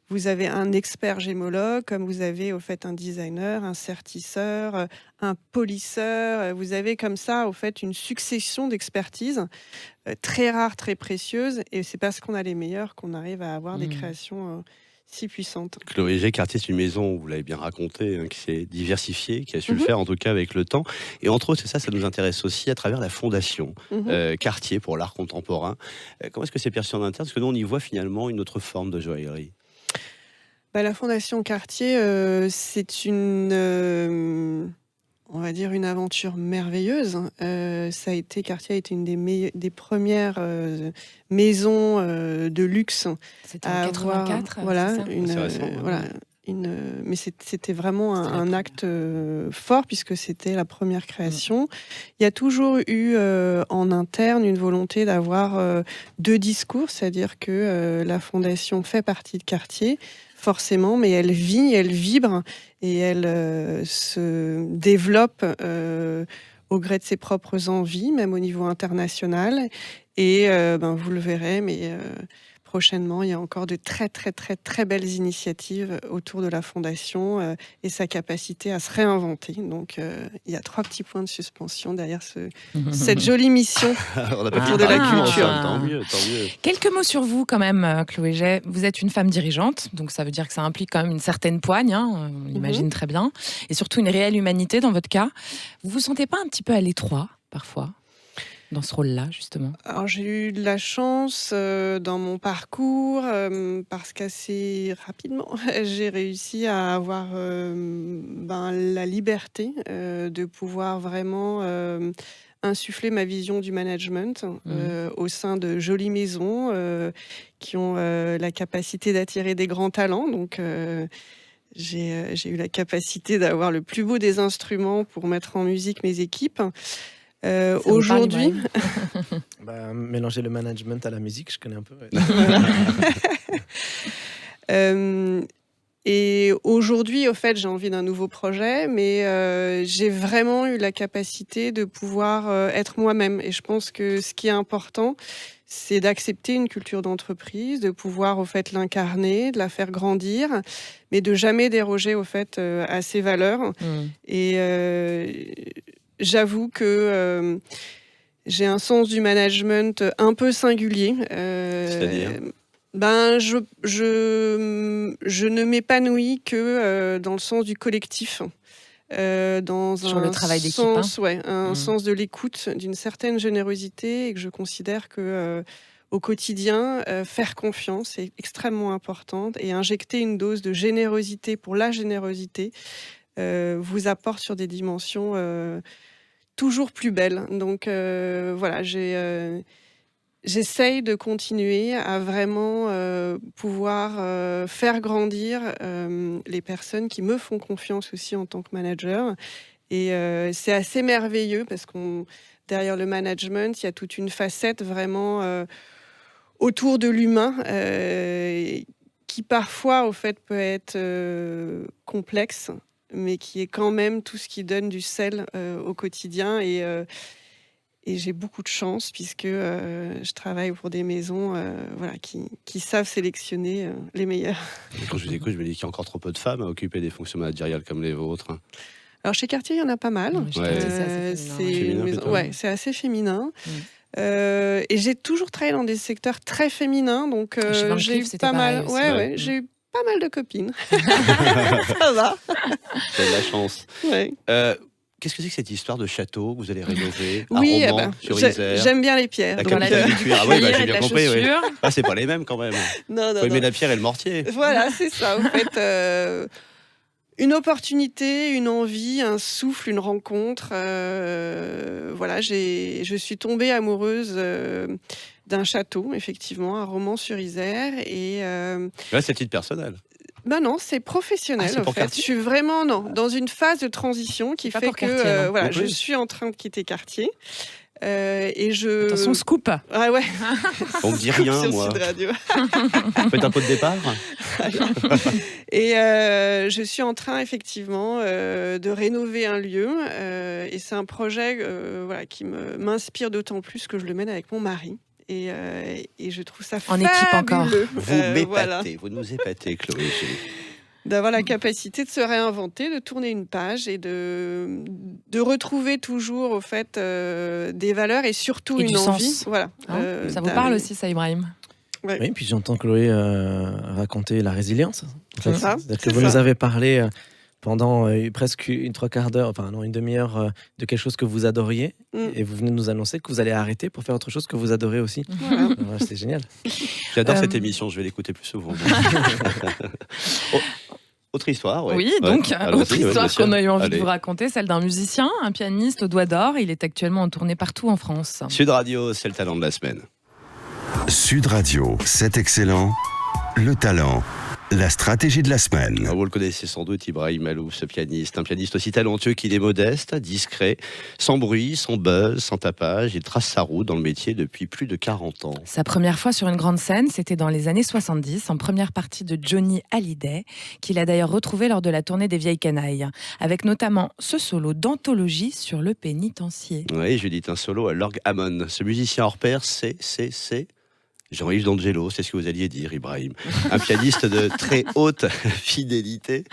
vous avez un expert gémologue, comme vous avez au fait un designer, un sertisseur, un polisseur. Vous avez comme ça au fait une succession d'expertises très rares, très précieuses. Et c'est parce qu'on a les meilleurs qu'on arrive à avoir des créations si puissante. Chloé G, Cartier, c'est une maison, vous l'avez bien raconté, qui s'est diversifiée, qui a su le faire en tout cas avec le temps. Et entre autres, c'est ça nous intéresse aussi à travers la fondation Cartier pour l'art contemporain. Comment est-ce que c'est perçu en interne? Parce que nous, on y voit finalement une autre forme de joaillerie. La Fondation Cartier, c'est une... on va dire une aventure merveilleuse. Cartier a été une des premières maisons de luxe. C'était en 84. Voilà, mais c'était vraiment un acte fort puisque c'était la première création. Il y a toujours eu en interne une volonté d'avoir deux discours, c'est-à-dire que la fondation fait partie de Cartier. Forcément, mais elle vit, elle vibre et elle se développe au gré de ses propres envies, même au niveau international. Et vous le verrez, mais prochainement, il y a encore de très, très, très, très belles initiatives autour de la Fondation et sa capacité à se réinventer. Donc, il y a 3 petits points de suspension derrière cette jolie mission autour de la culture. Tant mieux. Quelques mots sur vous quand même, Chloé Jay. Vous êtes une femme dirigeante, donc ça veut dire que ça implique quand même une certaine poigne, on l'imagine très bien, et surtout une réelle humanité dans votre cas. Vous vous sentez pas un petit peu à l'étroit, parfois dans ce rôle-là, justement? Alors, j'ai eu de la chance dans mon parcours parce qu'assez rapidement, j'ai réussi à avoir la liberté de pouvoir vraiment insuffler ma vision du management au sein de jolies maisons qui ont la capacité d'attirer des grands talents. Donc, j'ai eu la capacité d'avoir le plus beau des instruments pour mettre en musique mes équipes. Aujourd'hui, mélanger le management à la musique, je connais un peu. Et aujourd'hui, au fait, j'ai envie d'un nouveau projet, mais j'ai vraiment eu la capacité de pouvoir être moi-même. Et je pense que ce qui est important, c'est d'accepter une culture d'entreprise, de pouvoir au fait l'incarner, de la faire grandir, mais de jamais déroger au fait à ses valeurs. Et j'avoue que j'ai un sens du management un peu singulier. C'est-à-dire je ne m'épanouis que dans le sens du collectif. Sur le travail d'équipe. Un sens de l'écoute, d'une certaine générosité, et que je considère que au quotidien, faire confiance est extrêmement important, et injecter une dose de générosité pour la générosité vous apporte sur des dimensions toujours plus belles. Donc voilà, j'essaye de continuer à vraiment pouvoir faire grandir les personnes qui me font confiance aussi en tant que manager. Et c'est assez merveilleux parce que derrière le management, il y a toute une facette vraiment autour de l'humain qui parfois, au fait, peut être complexe, mais qui est quand même tout ce qui donne du sel au quotidien. Et j'ai beaucoup de chance puisque je travaille pour des maisons qui savent sélectionner les meilleurs. Et quand je vous écoute, je me dis qu'il y a encore trop peu de femmes à occuper des fonctions managériales comme les vôtres. Alors chez Cartier, il y en a pas mal. C'est assez féminin. C'est assez féminin. Et j'ai toujours travaillé dans des secteurs très féminins, donc j'ai eu pas mal. J'ai eu pas mal de copines. Ça va. J'ai de la chance. Ouais. Qu'est-ce que c'est que cette histoire de château que vous allez rénover Oui, à Romans, sur Isère? j'aime bien les pierres. La donc, capitale du cuir. Ah oui, j'ai bien compris. Oui. chaussure. Ah, c'est pas les mêmes quand même. non, Faut aimer la pierre et le mortier. Voilà, c'est ça. En fait, une opportunité, une envie, un souffle, une rencontre. Voilà, je suis tombée amoureuse d'un château, effectivement, à Romans-sur-Isère. Et Là, c'est titre personnel. ben non, c'est professionnel. C'est en pour fait. Cartier Je suis vraiment dans une phase de transition qui fait que Cartier, voilà, Oui. je suis en train de quitter Cartier. Et je... Attention, scoop. Ah ouais. On me dit rien, Sur moi. Sud Radio. Faites un pot de départ. Et je suis en train effectivement de rénover un lieu. Et c'est un projet voilà, qui m'inspire d'autant plus que je le mène avec mon mari. Et je trouve ça En fabuleux. équipe encore. Vous m'épatez, voilà. vous nous épatez, Chloé. D'avoir la capacité de se réinventer, de tourner une page et de retrouver toujours au fait des valeurs et surtout Et une du envie. sens. Voilà. Ça vous parle aussi, ça, Ibrahim? Ouais. Oui, puis j'entends Chloé raconter la résilience. En fait. C'est ça, C'est-à-dire c'est que vous ça. nous avez parlé pendant presque une 3/4 d'heure, enfin non, une demi-heure de quelque chose que vous adoriez. Mm. Et vous venez de nous annoncer que vous allez arrêter pour faire autre chose que vous adorez aussi. Voilà. Ouais, c'est génial. J'adore cette émission, je vais l'écouter plus souvent. Autre histoire, ouais. Oui, donc, allons-y, autre ouais, histoire bien sûr. qu'on a eu envie Allez. de vous raconter, celle d'un musicien, un pianiste au doigt d'or. Il est actuellement en tournée partout en France. Sud Radio, c'est le talent de la semaine. Sud Radio, c'est excellent. Le talent, la stratégie de la semaine. Vous le connaissez sans doute, Ibrahim Malouf, ce pianiste. Un pianiste aussi talentueux qu'il est modeste, discret, sans bruit, sans buzz, sans tapage. Il trace sa route dans le métier depuis plus de 40 ans. Sa première fois sur une grande scène, c'était dans les années 70, en première partie de Johnny Hallyday, qu'il a d'ailleurs retrouvé lors de la tournée des Vieilles Canailles, avec notamment ce solo d'anthologie sur le pénitencier. Oui, Judith, un solo à l'orgue Hammond. Ce musicien hors pair, c'est Jean-Yves D'Angelo, c'est ce que vous alliez dire, Ibrahim. Un pianiste de très haute fidélité.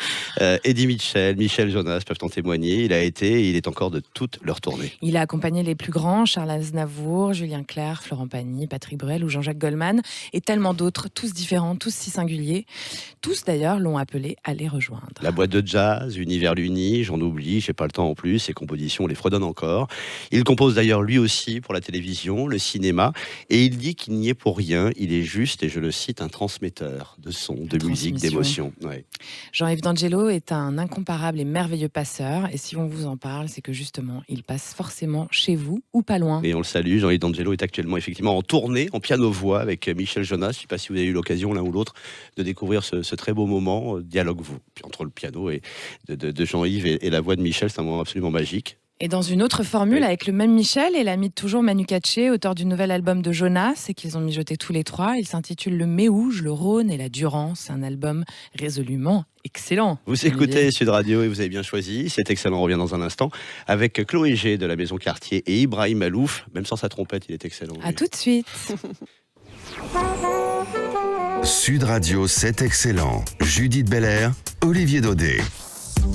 Eddie Mitchell, Michel Jonas peuvent en témoigner. Il a été et il est encore de toutes leurs tournées. Il a accompagné les plus grands, Charles Aznavour, Julien Clerc, Florent Pagny, Patrick Bruel ou Jean-Jacques Goldman, et tellement d'autres, tous différents, tous si singuliers. Tous d'ailleurs l'ont appelé à les rejoindre. La boîte de jazz, Univers l'Uni, j'en oublie, j'ai pas le temps en plus, ses compositions, on les fredonne encore. Il compose d'ailleurs lui aussi pour la télévision, le cinéma, et il dit qu'il n'y est pour rien, il est juste, et je le cite, un transmetteur de son, de musique, d'émotion. Ouais. Jean-Yves D'Angelo est un incomparable et merveilleux passeur, et si on vous en parle, c'est que justement, il passe forcément chez vous ou pas loin. Et on le salue, Jean-Yves D'Angelo est actuellement effectivement en tournée, en piano-voix avec Michel Jonas. Je ne sais pas si vous avez eu l'occasion l'un ou l'autre de découvrir ce très beau moment, dialogue entre le piano et de Jean-Yves et la voix de Michel, c'est un moment absolument magique. Et dans une autre formule, Oui. avec le même Michel et l'ami de toujours Manu Katché, auteur du nouvel album de Jonas, et qu'ils ont mijoté tous les trois. Il s'intitule Le Méouge, le Rhône et la Durance, un album résolument excellent. Vous écoutez Sud Radio et vous avez bien choisi. C'est excellent, on revient dans un instant avec Chloé G de la Maison Cartier et Ibrahim Malouf. Même sans sa trompette, il est excellent. À lui. tout de suite. Sud Radio, c'est excellent. Judith Belair, Olivier Daudet.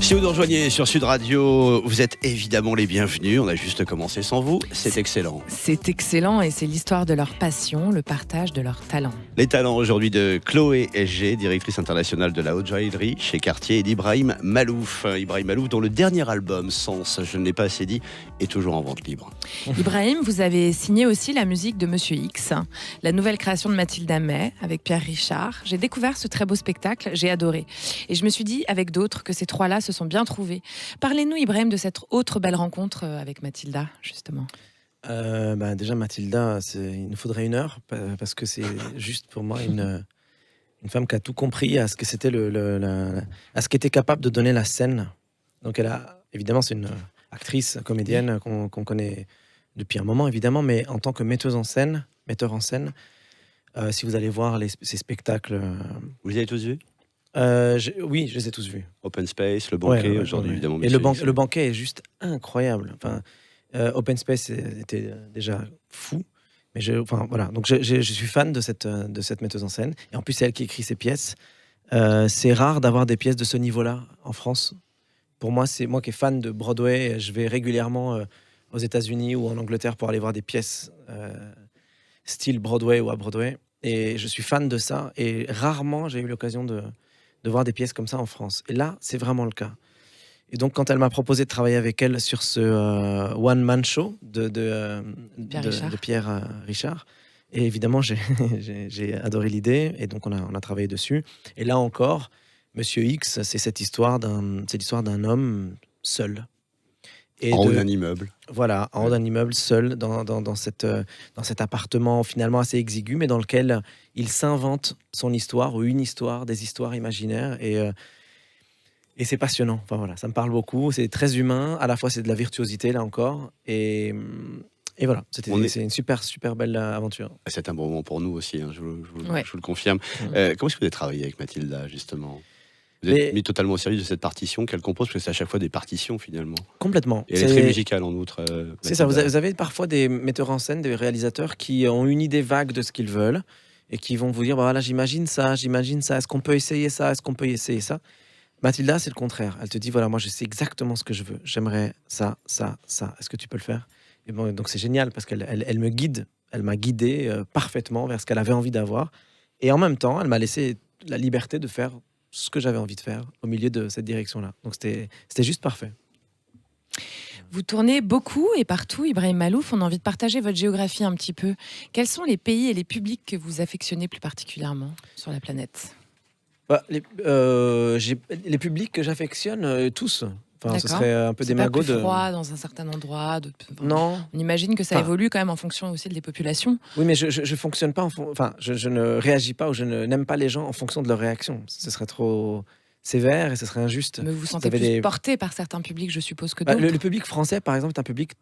Si vous nous rejoignez sur Sud Radio, vous êtes évidemment les bienvenus. On a juste commencé sans vous. C'est excellent. C'est excellent et c'est l'histoire de leur passion, le partage de leur talent. Les talents aujourd'hui de Chloé G, directrice internationale de la haute joaillerie chez Cartier, et d'Ibrahim Malouf. Ibrahim Malouf, dont le dernier album, Sens, je ne l'ai pas assez dit, est toujours en vente libre. Ibrahim, vous avez signé aussi la musique de Monsieur X, la nouvelle création de Mathilde Amet avec Pierre Richard. J'ai découvert ce très beau spectacle, j'ai adoré. Et je me suis dit, avec d'autres, que ces trois-là se sont bien trouvés. Parlez-nous, Ibrahim, de cette autre belle rencontre avec Mathilda, justement. Déjà, Mathilda, il nous faudrait 1 heure, parce que c'est juste pour moi une femme qui a tout compris à ce que c'était à ce qu'était capable de donner la scène. Donc évidemment, c'est une actrice, comédienne qu'on connaît depuis un moment, évidemment, mais en tant que metteur en scène, si vous allez voir ces spectacles... Vous les avez tous vus ? Oui, je les ai tous vus. Open Space, Le Banquet, Ouais, aujourd'hui, ouais. évidemment. Et le banquet est juste incroyable. Enfin, Open Space était déjà fou. Mais voilà. Donc je suis fan de cette metteuse en scène. Et en plus, c'est elle qui écrit ses pièces. C'est rare d'avoir des pièces de ce niveau-là en France. Pour moi, c'est moi qui est fan de Broadway. Je vais régulièrement aux États-Unis ou en Angleterre pour aller voir des pièces style Broadway ou à Broadway. Et je suis fan de ça. Et rarement j'ai eu l'occasion de voir des pièces comme ça en France. Et là, c'est vraiment le cas. Et donc, quand elle m'a proposé de travailler avec elle sur ce one-man show de Pierre Richard, et évidemment, j'ai adoré l'idée. Et donc, on a travaillé dessus. Et là encore, Monsieur X, c'est l'histoire d'un homme seul. En haut d'un immeuble. Voilà, en haut d'un immeuble, seul, dans cet appartement finalement assez exigu, mais dans lequel il s'invente son histoire ou une histoire, des histoires imaginaires. Et c'est passionnant. Enfin voilà, ça me parle beaucoup. C'est très humain. À la fois, c'est de la virtuosité, là encore. Et voilà, c'est une super belle aventure. C'est un bon moment pour nous aussi, hein, je vous le confirme. Comment est-ce que vous avez travaillé avec Mathilda, justement ? Vous êtes mis totalement au service de cette partition qu'elle compose, parce que c'est à chaque fois des partitions finalement. Complètement. Et elle est très musicale en outre. C'est ça, vous avez parfois des metteurs en scène, des réalisateurs qui ont une idée vague de ce qu'ils veulent et qui vont vous dire, voilà, j'imagine ça, est-ce qu'on peut essayer ça, Mathilda, c'est le contraire. Elle te dit, voilà, moi je sais exactement ce que je veux, j'aimerais ça, est-ce que tu peux le faire ? Et bon, donc c'est génial parce qu'elle me guide, elle m'a guidé parfaitement vers ce qu'elle avait envie d'avoir. Et en même temps, elle m'a laissé la liberté de faire ce que j'avais envie de faire au milieu de cette direction-là. Donc c'était juste parfait. Vous tournez beaucoup et partout, Ibrahim Malouf. On a envie de partager votre géographie un petit peu. Quels sont les pays et les publics que vous affectionnez plus particulièrement sur la planète ? Les publics que j'affectionne, tous. Enfin, ce serait un peu démago de... froid dans un certain endroit. Non. On imagine que ça évolue quand même en fonction aussi des populations. Oui, mais je fonctionne pas je ne réagis pas ou je n'aime pas les gens en fonction de leur réaction. Ce serait trop sévère et ce serait injuste. Mais vous vous sentez plus porté par certains publics, je suppose, que d'autres. Le public français, par exemple, est un public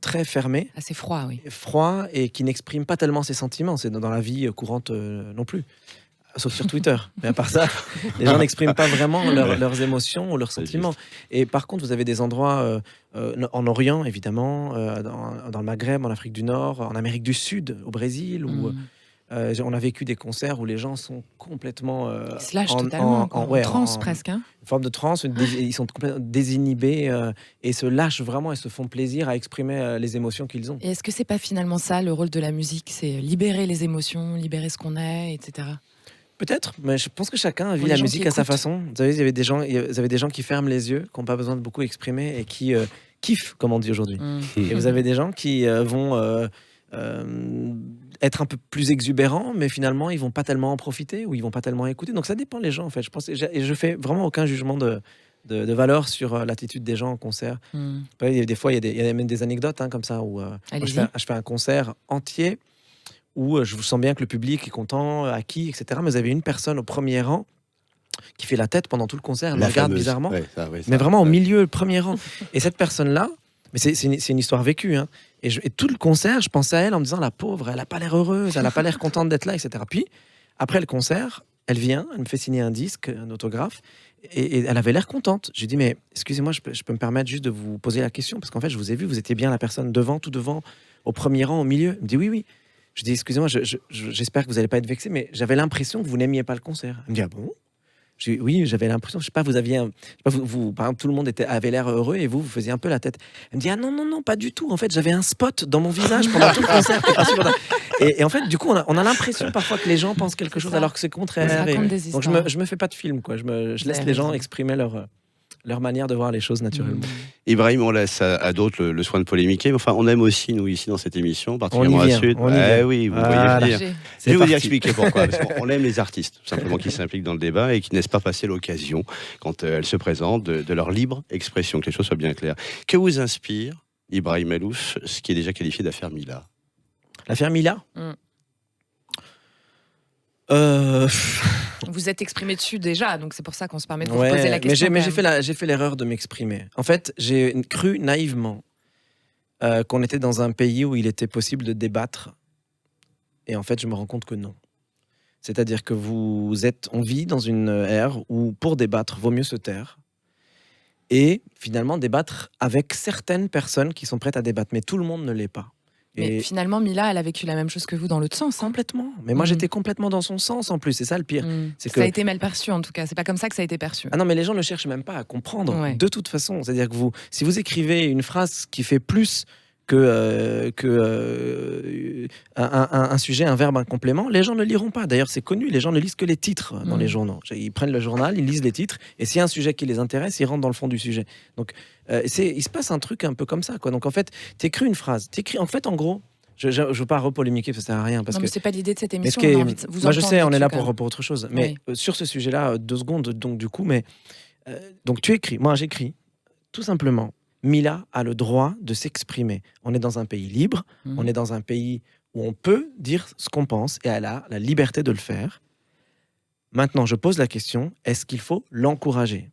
très fermé. Assez froid, oui. Froid et qui n'exprime pas tellement ses sentiments. C'est dans la vie courante non plus. Sauf sur Twitter. Mais à part ça, les gens n'expriment pas vraiment leurs émotions ou leurs sentiments. Et par contre, vous avez des endroits en Orient, évidemment, dans le Maghreb, en Afrique du Nord, en Amérique du Sud, au Brésil, où on a vécu des concerts où les gens sont complètement... ils se lâchent totalement, en transe presque. Hein. Une forme de transe, ils sont complètement désinhibés et se lâchent vraiment et se font plaisir à exprimer les émotions qu'ils ont. Et est-ce que c'est pas finalement ça, le rôle de la musique ? C'est libérer les émotions, libérer ce qu'on est, etc. Peut-être, mais je pense que chacun vit la musique à sa façon. Vous savez, il y avait des gens qui ferment les yeux, qui n'ont pas besoin de beaucoup exprimer et qui kiffent, comme on dit aujourd'hui. Et vous avez des gens qui vont être un peu plus exubérants, mais finalement, ils vont pas tellement en profiter ou ils vont pas tellement écouter. Donc ça dépend des gens, en fait. Je pense, et je fais vraiment aucun jugement de valeur sur l'attitude des gens en concert. Des fois, il y a même des anecdotes comme ça où je fais un concert entier où je vous sens bien que le public est content, acquis, etc. Mais vous avez une personne au premier rang qui fait la tête pendant tout le concert, elle me regarde bizarrement, mais vraiment au milieu, le premier rang. Et cette personne-là, mais c'est une histoire vécue, hein. Et tout le concert, je pensais à elle en me disant, la pauvre, elle n'a pas l'air heureuse, elle n'a pas l'air contente d'être là, etc. Puis, après le concert, elle vient, elle me fait signer un disque, un autographe, et elle avait l'air contente. J'ai dit, mais excusez-moi, je peux me permettre juste de vous poser la question, parce qu'en fait, je vous ai vu, vous étiez bien la personne devant, tout devant, au premier rang, au milieu. Elle me dit, oui. Je dis, excusez-moi, j'espère que vous n'allez pas être vexé, mais j'avais l'impression que vous n'aimiez pas le concert. Elle me dit, ah bon ? Je dis, oui, j'avais l'impression, je sais pas, vous aviez, par exemple, tout le monde avait l'air heureux et vous faisiez un peu la tête. Elle me dit, ah non, pas du tout. En fait, j'avais un spot dans mon visage pendant tout le concert. Et en fait, du coup, on a l'impression parfois que les gens pensent quelque chose alors que c'est contraire. Donc, je me fais pas de film, quoi. Je laisse les gens exprimer leur manière de voir les choses naturellement. Ibrahim, on laisse à d'autres le soin de polémiquer. Enfin, on aime aussi, nous, ici, dans cette émission, particulièrement à Sud. Oui, vous voyez venir. Je vais vous expliquer pourquoi. Parce qu'on aime les artistes, tout simplement, qui s'impliquent dans le débat et qui ne laissent pas passer l'occasion, quand elles se présentent, de leur libre expression, que les choses soient bien claires. Que vous inspire, Ibrahim Malouf, ce qui est déjà qualifié d'affaire Mila ? L'affaire Mila Vous êtes exprimé dessus déjà, donc c'est pour ça qu'on se permet de vous poser la question. Mais j'ai fait l'erreur de m'exprimer. En fait, j'ai cru naïvement qu'on était dans un pays où il était possible de débattre. Et en fait, je me rends compte que non. C'est-à-dire que on vit dans une ère où, pour débattre, vaut mieux se taire. Et finalement, débattre avec certaines personnes qui sont prêtes à débattre. Mais tout le monde ne l'est pas. Mais finalement, Mila, elle a vécu la même chose que vous dans l'autre sens. Complètement. Mais moi, j'étais complètement dans son sens en plus. C'est ça le pire. C'est que ça a été mal perçu en tout cas. C'est pas comme ça que ça a été perçu. Ah non, mais les gens ne cherchent même pas à comprendre de toute façon. C'est-à-dire que si vous écrivez une phrase qui fait plus un sujet, un verbe, un complément, les gens ne liront pas. D'ailleurs, c'est connu, les gens ne lisent que les titres dans les journaux. Ils prennent le journal, ils lisent les titres, et s'il y a un sujet qui les intéresse, ils rentrent dans le fond du sujet. Donc, il se passe un truc un peu comme ça, quoi. Donc, en fait, t'écris une phrase. En fait, en gros, je ne veux pas repolémiquer, ça sert à rien. Parce que c'est pas l'idée de cette émission. Moi, je sais, on est là pour autre chose. Mais sur ce sujet-là, 2 secondes, donc du coup, donc tu écris, moi j'écris, tout simplement. Mila a le droit de s'exprimer. On est dans un pays libre, on est dans un pays où on peut dire ce qu'on pense et elle a la liberté de le faire. Maintenant, je pose la question, est-ce qu'il faut l'encourager ?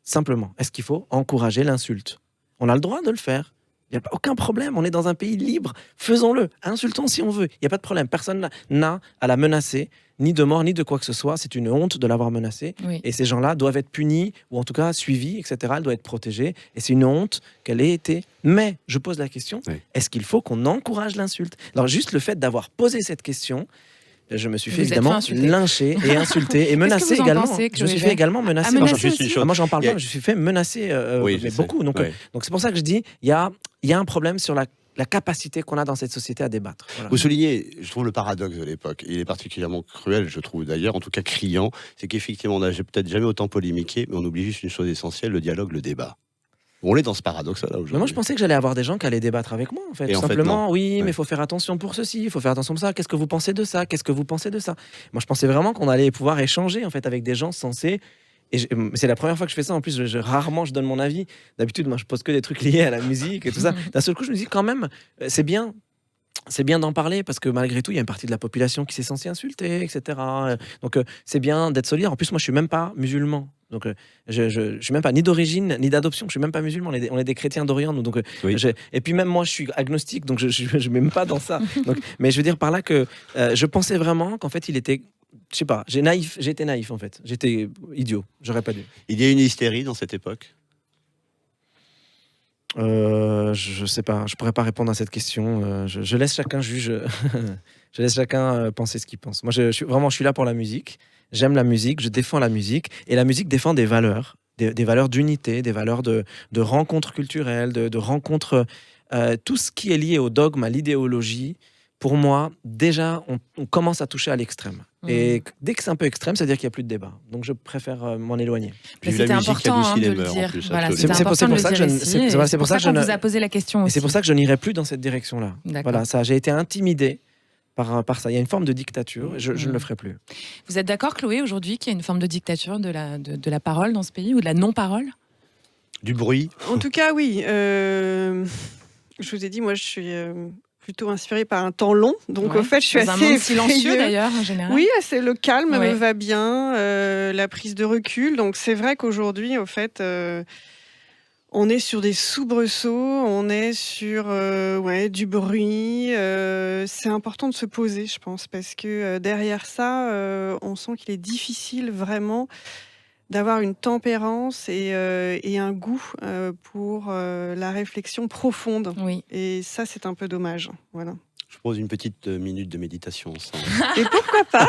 Simplement, est-ce qu'il faut encourager l'insulte ? On a le droit de le faire. Il n'y a aucun problème, on est dans un pays libre, faisons-le, insultons si on veut, il n'y a pas de problème, personne n'a à la menacer, ni de mort, ni de quoi que ce soit, c'est une honte de l'avoir menacée, et ces gens-là doivent être punis, ou en tout cas suivis, etc., elle doit être protégée, et c'est une honte qu'elle ait été. Mais, je pose la question, est-ce qu'il faut qu'on encourage l'insulte ? Alors juste le fait d'avoir posé cette question, je me suis fait évidemment lyncher et insulter et menacer également. Je suis fait également menacer. Moi, j'en parle pas, je suis fait menacer mais beaucoup. Donc c'est pour ça que je dis, il y a un problème sur la capacité qu'on a dans cette société à débattre. Voilà. Vous soulignez, je trouve, le paradoxe de l'époque. Il est particulièrement cruel, je trouve d'ailleurs, en tout cas criant. C'est qu'effectivement, on n'a peut-être jamais autant polémiqué, mais on oublie juste une chose essentielle, le dialogue, le débat. On est dans ce paradoxe-là aujourd'hui. Mais moi, je pensais que j'allais avoir des gens qui allaient débattre avec moi, en fait. Tout simplement, mais il faut faire attention pour ceci, il faut faire attention pour ça. Qu'est-ce que vous pensez de ça ? Qu'est-ce que vous pensez de ça ? Moi, je pensais vraiment qu'on allait pouvoir échanger, en fait, avec des gens sensés. Et c'est la première fois que je fais ça. En plus, rarement je donne mon avis. D'habitude, moi, je pose que des trucs liés à la musique et tout ça. D'un seul coup, je me dis quand même, c'est bien d'en parler parce que malgré tout, il y a une partie de la population qui s'est censée insulter, etc. Donc, c'est bien d'être solidaire. En plus, moi, je suis même pas musulman. Donc, je suis même pas ni d'origine ni d'adoption. Je suis même pas musulman. On est des chrétiens d'Orient. Nous, donc, et puis même moi, je suis agnostique. Donc, je mets même pas dans ça. Donc, mais je veux dire par là que je pensais vraiment qu'en fait, il était, je sais pas, j'ai été naïf en fait. J'étais idiot. J'aurais pas dû. Il y a une hystérie dans cette époque. Je sais pas, je pourrais pas répondre à cette question. Je laisse chacun juge. Je laisse chacun penser ce qu'il pense. Moi, je suis là pour la musique. J'aime la musique, je défends la musique, et la musique défend des valeurs, des valeurs d'unité, des valeurs de rencontres culturelles, de rencontres, tout ce qui est lié au dogme, à l'idéologie. Pour moi, déjà, on commence à toucher à l'extrême. Et dès que c'est un peu extrême, ça veut dire qu'il n'y a plus de débat. Donc, je préfère m'en éloigner. C'était important de le dire. C'est pour ça que je vous a posé la question aussi. Et c'est pour ça que je n'irai plus dans cette direction-là. Voilà, ça, j'ai été intimidé par ça. Il y a une forme de dictature et je ne le ferai plus. Vous êtes d'accord, Chloé, aujourd'hui, qu'il y a une forme de dictature de la parole dans ce pays ou de la non-parole ? Du bruit ? En tout cas, oui. Je vous ai dit, moi, je suis plutôt inspirée par un temps long. Donc, au fait, je suis dans assez un monde silencieux, d'ailleurs, en général. Oui, c'est le calme me va bien, la prise de recul. Donc, c'est vrai qu'aujourd'hui, au fait... on est sur des soubresauts, on est sur du bruit. C'est important de se poser, je pense, parce que derrière ça, on sent qu'il est difficile vraiment d'avoir une tempérance et un goût pour la réflexion profonde. Oui. Et ça, c'est un peu dommage. Voilà. Je pose une petite minute de méditation ensemble. Et pourquoi pas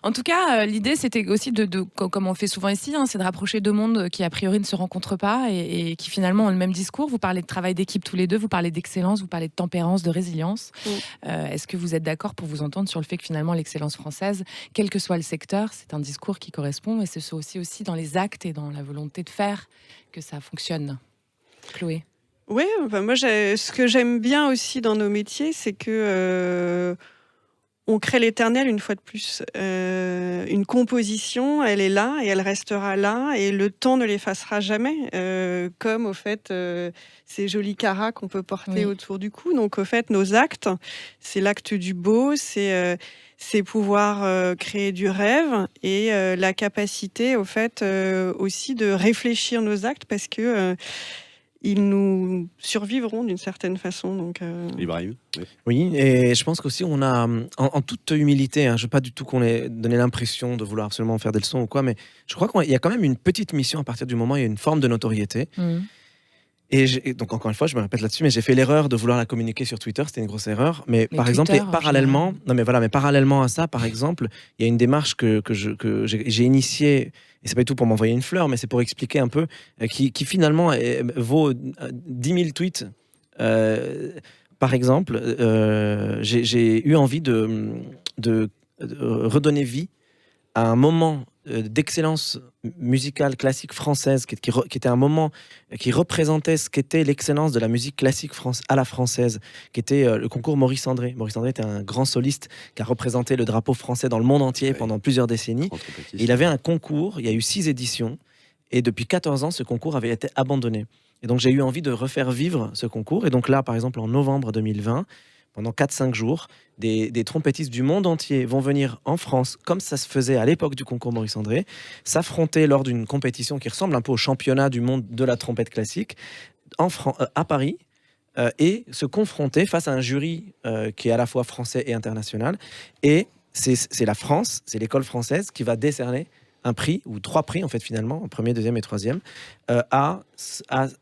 En tout cas, l'idée, c'était aussi comme on fait souvent ici, c'est de rapprocher deux mondes qui, a priori, ne se rencontrent pas et qui, finalement, ont le même discours. Vous parlez de travail d'équipe tous les deux, vous parlez d'excellence, vous parlez de tempérance, de résilience. Est-ce que vous êtes d'accord pour vous entendre sur le fait que, finalement, l'excellence française, quel que soit le secteur, c'est un discours qui correspond et c'est aussi dans les actes et dans la volonté de faire que ça fonctionne. Chloé ? Oui, moi, ce que j'aime bien aussi dans nos métiers, c'est que... on crée l'éternel une fois de plus. Une composition, elle est là et elle restera là et le temps ne l'effacera jamais. Comme au fait ces jolis caras qu'on peut porter autour du cou. Donc au fait nos actes, c'est l'acte du beau, c'est pouvoir créer du rêve et la capacité au fait aussi de réfléchir nos actes parce que ils nous survivront d'une certaine façon. Donc, Ibrahim. Oui, et je pense qu'aussi on a, en toute humilité, je ne veux pas du tout qu'on ait donné l'impression de vouloir absolument faire des leçons ou quoi, mais je crois qu'il y a quand même une petite mission à partir du moment où il y a une forme de notoriété. Et donc, encore une fois, je me répète là-dessus, mais j'ai fait l'erreur de vouloir la communiquer sur Twitter. C'était une grosse erreur. Mais par exemple, Twitter, parallèlement à ça, par exemple, il y a une démarche que j'ai initiée, et c'est pas du tout pour m'envoyer une fleur, mais c'est pour expliquer un peu, qui finalement vaut 10 000 tweets. Par exemple, j'ai eu envie de redonner vie à un moment d'excellence musicale classique française, qui était un moment qui représentait ce qu'était l'excellence de la musique classique à la française, qui était le concours Maurice André. Maurice André était un grand soliste qui a représenté le drapeau français dans le monde entier pendant plusieurs décennies. Il avait un concours, il y a eu 6 éditions, et depuis 14 ans, ce concours avait été abandonné. Et donc j'ai eu envie de refaire vivre ce concours. Et donc là, par exemple, en novembre 2020, pendant 4-5 jours, des trompettistes du monde entier vont venir en France, comme ça se faisait à l'époque du concours Maurice André, s'affronter lors d'une compétition qui ressemble un peu au championnat du monde de la trompette classique, à Paris, et se confronter face à un jury qui est à la fois français et international. Et c'est la France, c'est l'école française qui va décerner un prix, ou 3 prix en fait finalement, en premier, deuxième et troisième, à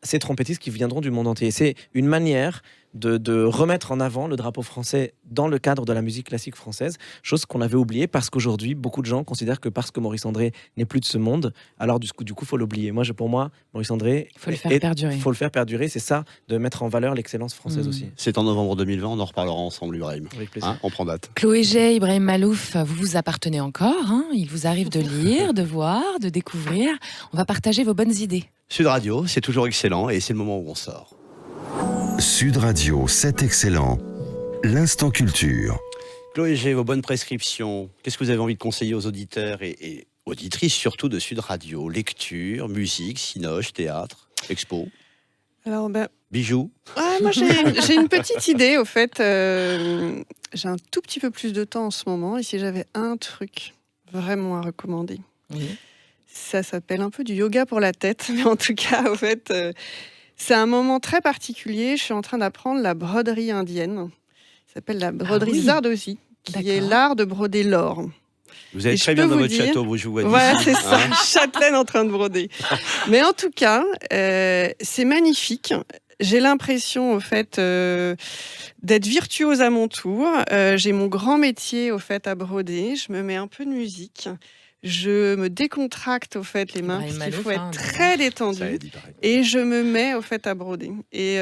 ces trompettistes qui viendront du monde entier. Et c'est une manière de remettre en avant le drapeau français dans le cadre de la musique classique française, chose qu'on avait oubliée parce qu'aujourd'hui, beaucoup de gens considèrent que parce que Maurice André n'est plus de ce monde, alors du coup, faut l'oublier. Pour moi, Maurice André, il faut le faire perdurer. Il faut le faire perdurer, c'est ça, de mettre en valeur l'excellence française aussi. C'est en novembre 2020, on en reparlera ensemble, Ibrahim. Avec plaisir. On prend date. Chloé Jay, Ibrahim Malouf, vous appartenez encore. Il vous arrive de lire, de voir, de découvrir. On va partager vos bonnes idées. Sud Radio, c'est toujours excellent et c'est le moment où on sort. Sud Radio, c'est excellent. L'instant culture. Chloé G, vos bonnes prescriptions. Qu'est-ce que vous avez envie de conseiller aux auditeurs et auditrices surtout de Sud Radio? Lecture, musique, cinoche, théâtre, expo. Alors, bijoux. Moi, j'ai une petite idée, au fait. J'ai un tout petit peu plus de temps en ce moment. Et si j'avais un truc vraiment à recommander, ça s'appelle un peu du yoga pour la tête. Mais en tout cas, au fait, c'est un moment très particulier. Je suis en train d'apprendre la broderie indienne. Ça s'appelle la broderie Zardozi, qui est l'art de broder l'or. Vous allez très bien dans votre château, je vous vois. Ouais, c'est ça, châtelaine en train de broder. Mais en tout cas, c'est magnifique. J'ai l'impression, au fait, d'être virtuose à mon tour. J'ai mon grand métier, au fait, à broder. Je me mets un peu de musique. Je me décontracte, au fait, les mains, parce qu'il faut être très détendu. Et je me mets, au fait, à broder. Et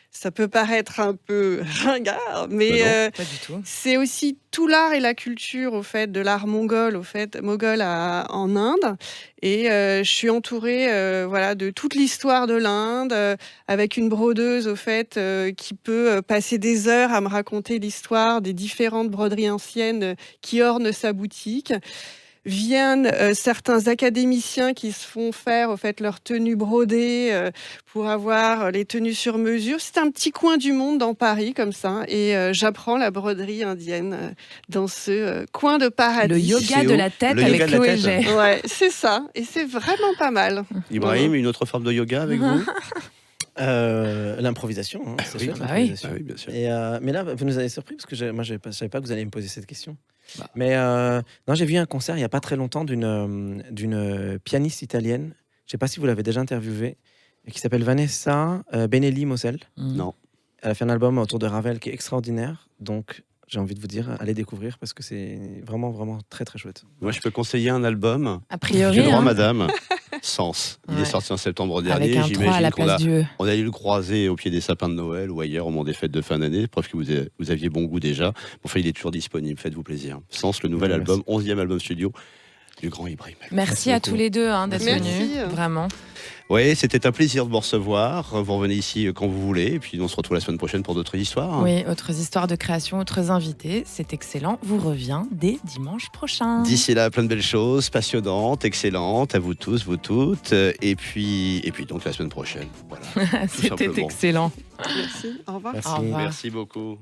ça peut paraître un peu ringard, mais pas du tout. C'est aussi tout l'art et la culture, au fait, de l'art mongol, en Inde. Et je suis entourée de toute l'histoire de l'Inde, avec une brodeuse, au fait, qui peut passer des heures à me raconter l'histoire des différentes broderies anciennes qui ornent sa boutique. Viennent certains académiciens qui se font faire, au fait, leurs tenues brodées pour avoir les tenues sur mesure. C'est un petit coin du monde dans Paris, comme ça, et j'apprends la broderie indienne dans ce coin de paradis. Le yoga de la tête avec Chloé Jay. Ouais, c'est ça, et c'est vraiment pas mal. Ibrahim, une autre forme de yoga avec vous? L'improvisation, c'est sûr. Oui, bien sûr. Mais là, vous nous avez surpris parce que je ne savais pas que vous alliez me poser cette question. Mais non, j'ai vu un concert il n'y a pas très longtemps d'une pianiste italienne. Je ne sais pas si vous l'avez déjà interviewée, qui s'appelle Vanessa Benelli Mosel. Non. Elle a fait un album autour de Ravel qui est extraordinaire. Donc, j'ai envie de vous dire, allez découvrir parce que c'est vraiment, vraiment très, très chouette. Moi, je peux conseiller un album. A priori. Du droit, madame. Sens. Il est sorti en septembre dernier. Avec un 3 à la place du E. On a dû le croiser au pied des sapins de Noël ou ailleurs au moment des fêtes de fin d'année. Preuve que vous aviez bon goût déjà. Enfin, il est toujours disponible. Faites-vous plaisir. Sens, le nouvel album, 11e album studio du grand Ibrahim. Merci à tous les deux d'être venus. Vraiment. Oui, c'était un plaisir de vous recevoir. Vous revenez ici quand vous voulez. Et puis, on se retrouve la semaine prochaine pour d'autres histoires. Oui, autres histoires de création, autres invités. C'est excellent. Vous revient dès dimanche prochain. D'ici là, plein de belles choses, passionnantes, excellentes, à vous tous, vous toutes. Et puis donc la semaine prochaine. Voilà, c'était excellent. Merci. Au revoir. Merci beaucoup.